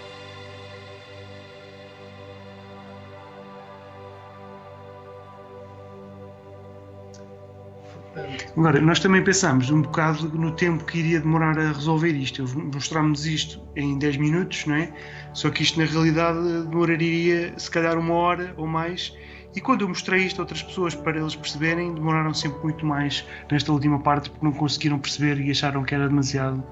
Agora, nós também pensámos um bocado no tempo que iria demorar a resolver isto. Mostrámos isto em 10 minutos, não é? Só que isto na realidade demoraria se calhar 1 hora ou mais. E quando eu mostrei isto a outras pessoas para eles perceberem, demoraram sempre muito mais nesta última parte porque não conseguiram perceber e acharam que era demasiado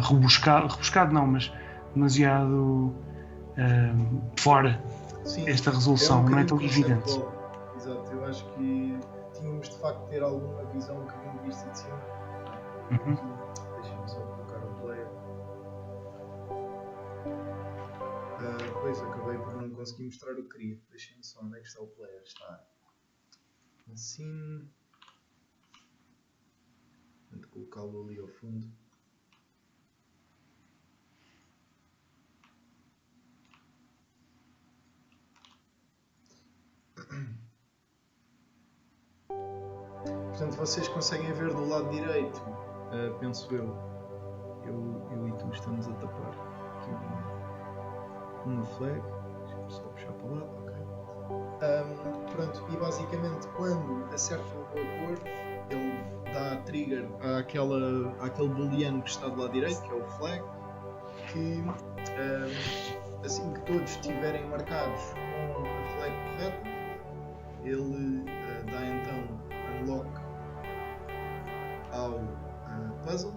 rebuscado não, mas demasiado fora. Sim, esta resolução, não é tão evidente. Exato, eu acho que tínhamos de facto ter alguma visão um bocadinho vista de cima. Deixa-me só colocar o player. Pois acabei por não conseguir mostrar o que queria. Deixem-me só, onde é que está o player? Está assim. Vou colocá-lo ali ao fundo. Portanto, vocês conseguem ver do lado direito, penso eu e tu estamos a tapar aqui uma flag. Deixa-me só puxar para o lado, ok. Pronto, e basicamente quando acerta o acordo, ele dá trigger àquele booleano que está do lado direito, que é o flag, que assim que todos estiverem marcados com a flag correta, ele dá então unlock ao puzzle,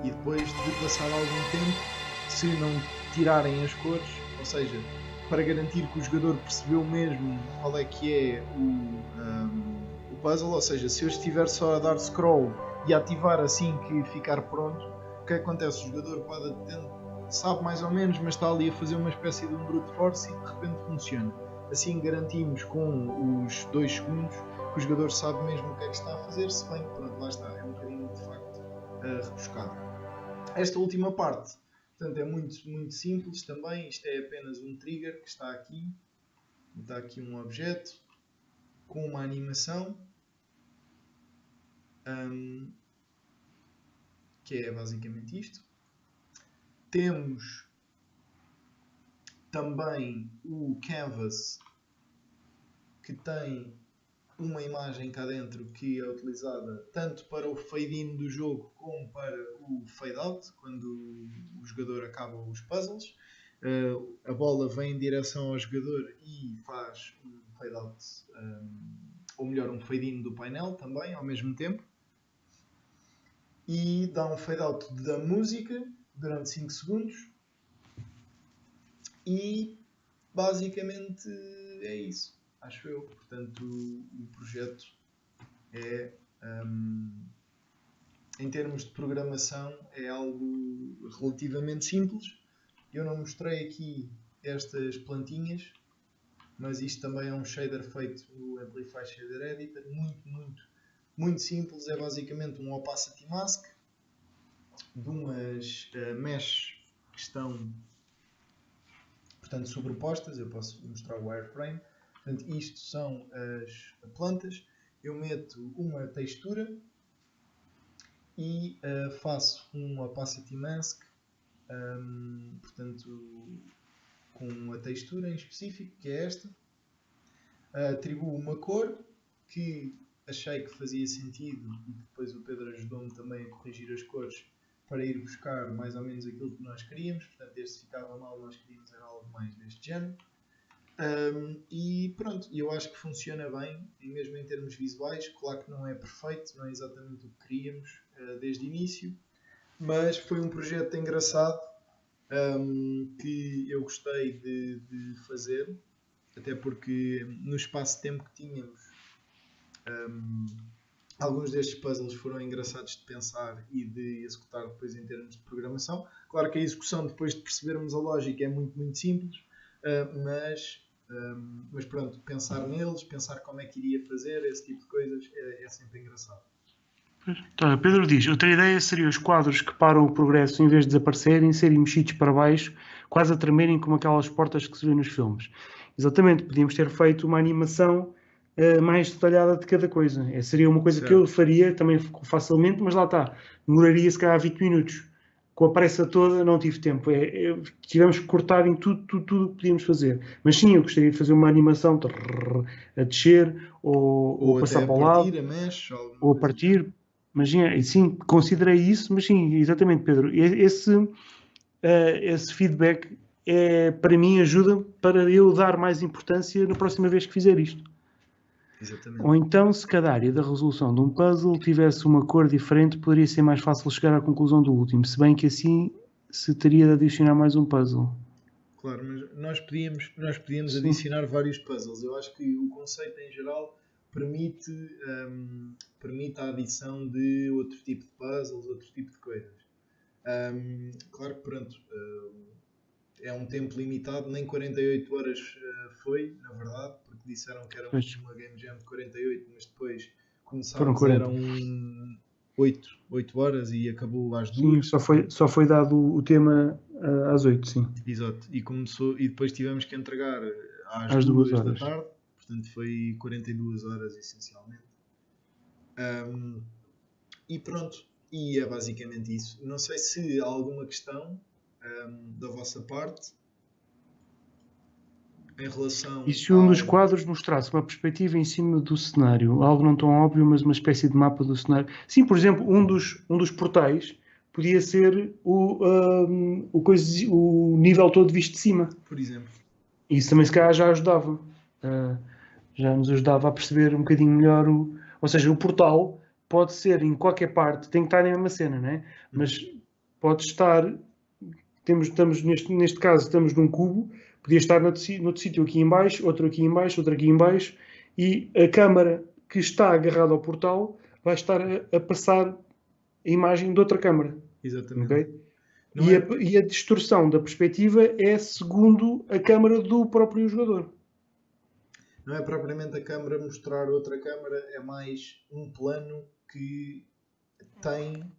e depois de passar algum tempo, se não tirarem as cores, ou seja, para garantir que o jogador percebeu mesmo qual é que é o puzzle, ou seja, se eu estiver só a dar scroll e ativar assim que ficar pronto, o que acontece? O jogador sabe mais ou menos, mas está ali a fazer uma espécie de um brute force e de repente funciona. Assim garantimos com os 2 segundos que o jogador sabe mesmo o que é que está a fazer, se bem que pronto, lá está, é um bocadinho de facto rebuscado. Esta última parte, portanto, é muito, muito simples também. Isto é apenas um trigger que está aqui. Está aqui um objeto com uma animação, que é basicamente isto. Temos também o canvas, que tem uma imagem cá dentro que é utilizada tanto para o fade-in do jogo como para o fade-out, quando o jogador acaba os puzzles. A bola vem em direção ao jogador e faz um fade-out, ou melhor, um fade-in do painel também ao mesmo tempo. E dá um fade-out da música durante 5 segundos. E basicamente é isso, acho eu. Portanto, o projeto é, em termos de programação, é algo relativamente simples. Eu não mostrei aqui estas plantinhas, mas isto também é um shader feito no Amplify Shader Editor, muito, muito, muito simples. É basicamente um opacity mask de umas meshes que estão, portanto, sobrepostas. Eu posso mostrar o wireframe. Portanto, isto são as plantas. Eu meto uma textura e faço um opacity mask, portanto, com a textura em específico, que é esta. Atribuo uma cor que achei que fazia sentido, e depois o Pedro ajudou-me também a corrigir as cores para ir buscar mais ou menos aquilo que nós queríamos. Portanto, este ficava mal, nós queríamos era algo mais deste género. E pronto, eu acho que funciona bem, e mesmo em termos visuais. Claro que não é perfeito, não é exatamente o que queríamos desde o início, mas foi um projeto engraçado, que eu gostei de fazer, até porque no espaço de tempo que tínhamos, alguns destes puzzles foram engraçados de pensar e de executar depois em termos de programação. Claro que a execução, depois de percebermos a lógica, é muito, muito simples, mas Mas pronto, pensar neles, pensar como é que iria fazer, esse tipo de coisas, é sempre engraçado. Então, Pedro diz, outra ideia seria os quadros que param o progresso, em vez de desaparecerem, serem mexidos para baixo, quase a tremerem como aquelas portas que se vê nos filmes. Exatamente, podíamos ter feito uma animação mais detalhada de cada coisa. Seria uma coisa que eu faria também facilmente, mas lá está, demoraria se calhar 20 minutos. Com a pressa toda não tive tempo. Tivemos que cortar em tudo o que podíamos fazer. Mas sim, eu gostaria de fazer uma animação a descer, ou passar para o lado, ou a partir. Mas sim, considerei isso, mas sim, exatamente, Pedro. Esse feedback para mim ajuda para eu dar mais importância na próxima vez que fizer isto. Exatamente. Ou então, se cada área da resolução de um puzzle tivesse uma cor diferente, poderia ser mais fácil chegar à conclusão do último, se bem que assim se teria de adicionar mais um puzzle. Claro, mas nós podíamos adicionar vários puzzles. Eu acho que o conceito em geral permite a adição de outro tipo de puzzles, outro tipo de coisas. Claro que pronto, é um tempo limitado, nem 48 horas foi, na verdade, porque disseram que era uma Game Jam de 48, mas depois começámos, eram 8 horas e acabou às 2. Sim, só foi dado o tema às 8, sim. Exato, e depois tivemos que entregar às 2 da tarde, portanto foi 42 horas essencialmente. E pronto, e é basicamente isso. Não sei se há alguma questão da vossa parte em relação. E se um dos quadros mostrasse uma perspectiva em cima do cenário, algo não tão óbvio, mas uma espécie de mapa do cenário? Sim, por exemplo, um dos portais podia ser o nível todo visto de cima. Por exemplo. Isso também se calhar já ajudava. Já nos ajudava a perceber um bocadinho melhor ou seja, o portal pode ser em qualquer parte, tem que estar na mesma cena, não é? Mas pode estar, estamos neste caso, estamos num cubo, podia estar noutro sítio aqui em baixo, outro aqui em baixo, outro aqui em baixo, e a câmara que está agarrada ao portal vai estar a passar a imagem de outra câmara. Exatamente. Okay? E a distorção da perspectiva é segundo a câmara do próprio jogador. Não é propriamente a câmara mostrar outra câmara, é mais um plano que tem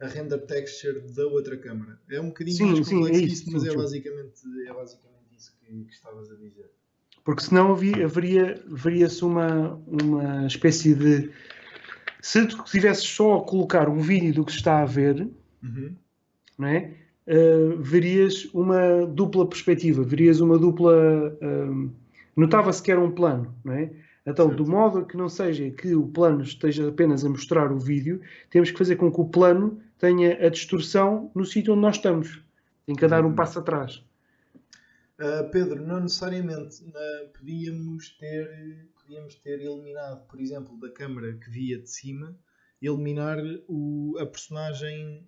a render texture da outra câmara. É um bocadinho mais complexo que isso, mas é basicamente isso que estavas a dizer. Porque senão haveria-se uma espécie de... Se tu tivesses só a colocar um vídeo do que se está a ver, não é? Verias uma dupla perspectiva, verias uma dupla... Notava-se que era um plano, não é? Então, certo. Do modo que não seja que o plano esteja apenas a mostrar o vídeo, temos que fazer com que o plano tenha a distorção no sítio onde nós estamos. Tem que dar um passo atrás. Pedro, não necessariamente. Podíamos ter eliminado, por exemplo, da câmara que via de cima, eliminar a personagem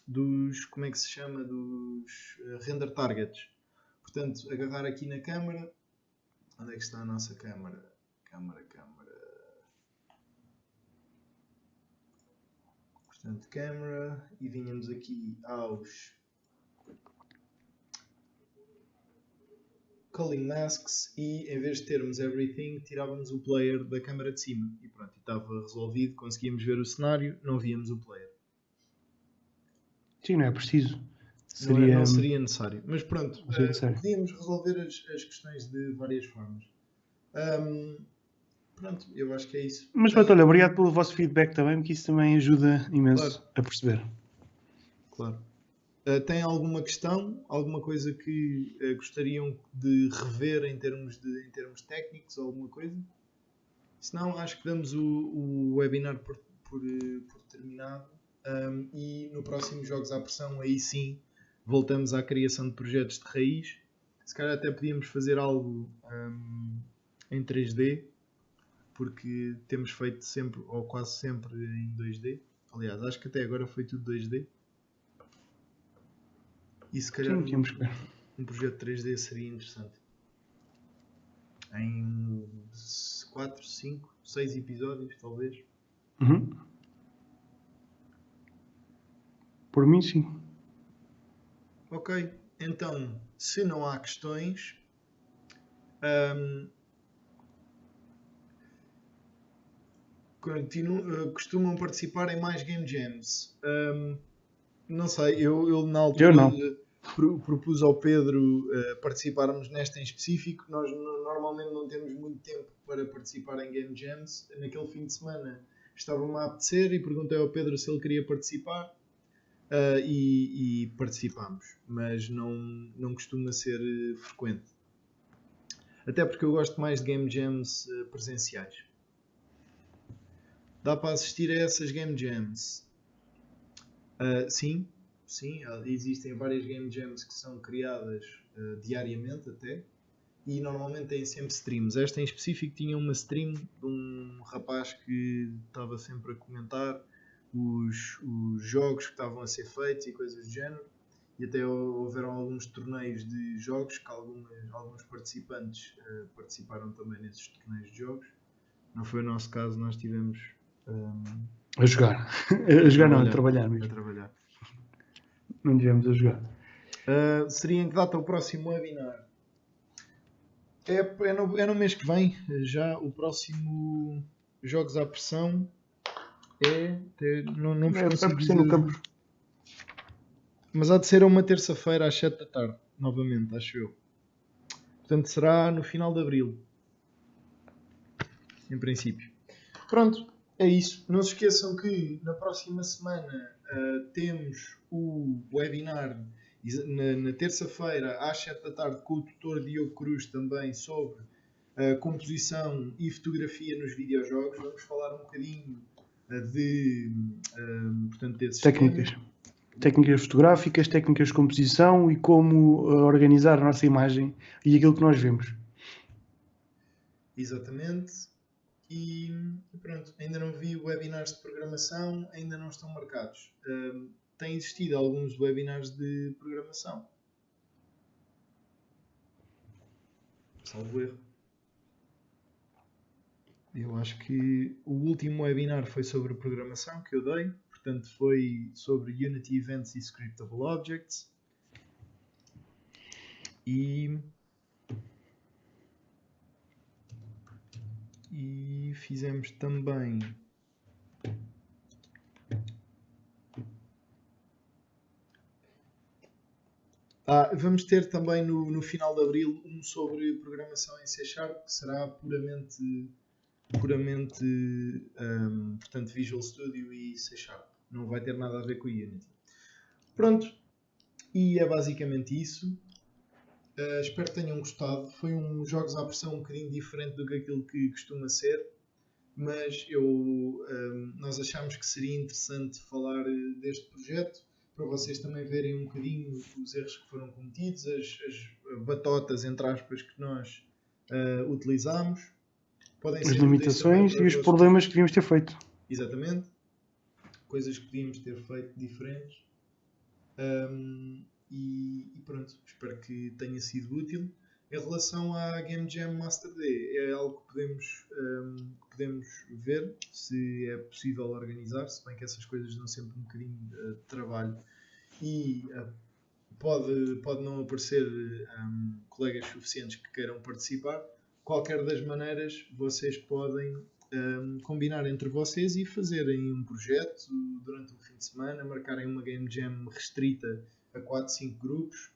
dos... Como é que se chama? Dos render targets. Portanto, agarrar aqui na câmara. Onde é que está a nossa câmara? Câmara. Portanto, câmara. E vinhamos aqui aos Culling Masks e em vez de termos Everything, tirávamos o player da câmara de cima. E pronto, estava resolvido. Conseguíamos ver o cenário, não víamos o player. Sim, não é preciso. Não seria necessário. Mas pronto, podíamos resolver as questões de várias formas. Pronto, eu acho que é isso. Mas pronto, olha, obrigado pelo vosso feedback também, porque isso também ajuda imenso a perceber. Claro. Tem alguma questão? Alguma coisa que gostariam de rever em termos técnicos? Alguma coisa? Se não, acho que damos o webinar por terminado. E no próximo Jogos à Pressão, aí sim, voltamos à criação de projetos de raiz. Se calhar até podíamos fazer algo em 3D, porque temos feito sempre, ou quase sempre, em 2D. Aliás, acho que até agora foi tudo 2D. E se calhar um projeto 3D seria interessante. Em 4, 5, 6 episódios, talvez. Por mim, sim. Ok, então, se não há questões, Costumam participar em mais Game Jams. Não sei, eu na altura propus ao Pedro participarmos nesta em específico. Nós normalmente não temos muito tempo para participar em Game Jams. Naquele fim de semana estava-me a apetecer e perguntei ao Pedro se ele queria participar e participámos, mas não costuma ser frequente. Até porque eu gosto mais de Game Jams presenciais. Dá para assistir a essas Game Jams? Sim, existem várias Game Jams que são criadas diariamente até, e normalmente têm sempre streams. Esta em específico tinha uma stream de um rapaz que estava sempre a comentar os jogos que estavam a ser feitos e coisas do género, e até houveram alguns torneios de jogos que alguns participantes participaram também nesses torneios de jogos. Não foi o nosso caso, nós tivemos a jogar. A jogar não, a trabalhar mesmo. A trabalhar. Não tivemos a jogar. Seria em que data o próximo webinar? É no mês que vem. Já o próximo Jogos à Pressão não vos consigo dizer. No campo. Mas há de ser uma terça-feira às 7 da tarde, novamente, acho eu. Portanto, será no final de Abril. Em princípio. Pronto, é isso. Não se esqueçam que na próxima semana temos o webinar na terça-feira às 7 da tarde com o tutor Diogo Cruz também sobre composição e fotografia nos videojogos. Vamos falar um bocadinho portanto, desses técnicas. Técnicas fotográficas, técnicas de composição e como organizar a nossa imagem e aquilo que nós vemos. Exatamente. E pronto, ainda não vi webinars de programação, ainda não estão marcados. Têm existido alguns webinars de programação. Salvo erro. Eu acho que o último webinar foi sobre programação que eu dei. Portanto, foi sobre Unity Events e Scriptable Objects. E fizemos também vamos ter também no final de Abril um sobre programação em C#, que será puramente portanto, Visual Studio e C#. Não vai ter nada a ver com o Unity. Pronto, e é basicamente isso. Espero que tenham gostado. Foi um Jogos à Pressão um bocadinho diferente do que aquilo que costuma ser, mas nós achámos que seria interessante falar deste projeto para vocês também verem um bocadinho os erros que foram cometidos, as batotas, entre aspas, que nós utilizámos. Podem as limitações e os problemas que devíamos ter feito. Exatamente. Coisas que podíamos ter feito diferentes. E pronto, espero que tenha sido útil. Em relação à Game Jam Master Day, é algo que podemos ver se é possível organizar, se bem que essas coisas dão sempre um bocadinho de trabalho e pode não aparecer colegas suficientes que queiram participar. Qualquer das maneiras, vocês podem combinar entre vocês e fazerem um projeto durante o fim de semana, marcarem uma Game Jam restrita a 4, 5 grupos,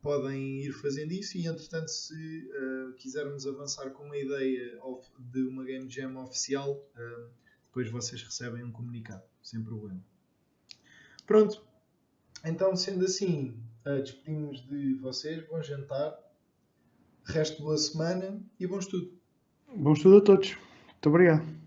podem ir fazendo isso e, entretanto, se quisermos avançar com uma ideia de uma Game Jam oficial, depois vocês recebem um comunicado, sem problema. Pronto, então, sendo assim, despedimos de vocês, bom jantar, resto boa semana e bom estudo. Bom estudo a todos. Muito obrigado.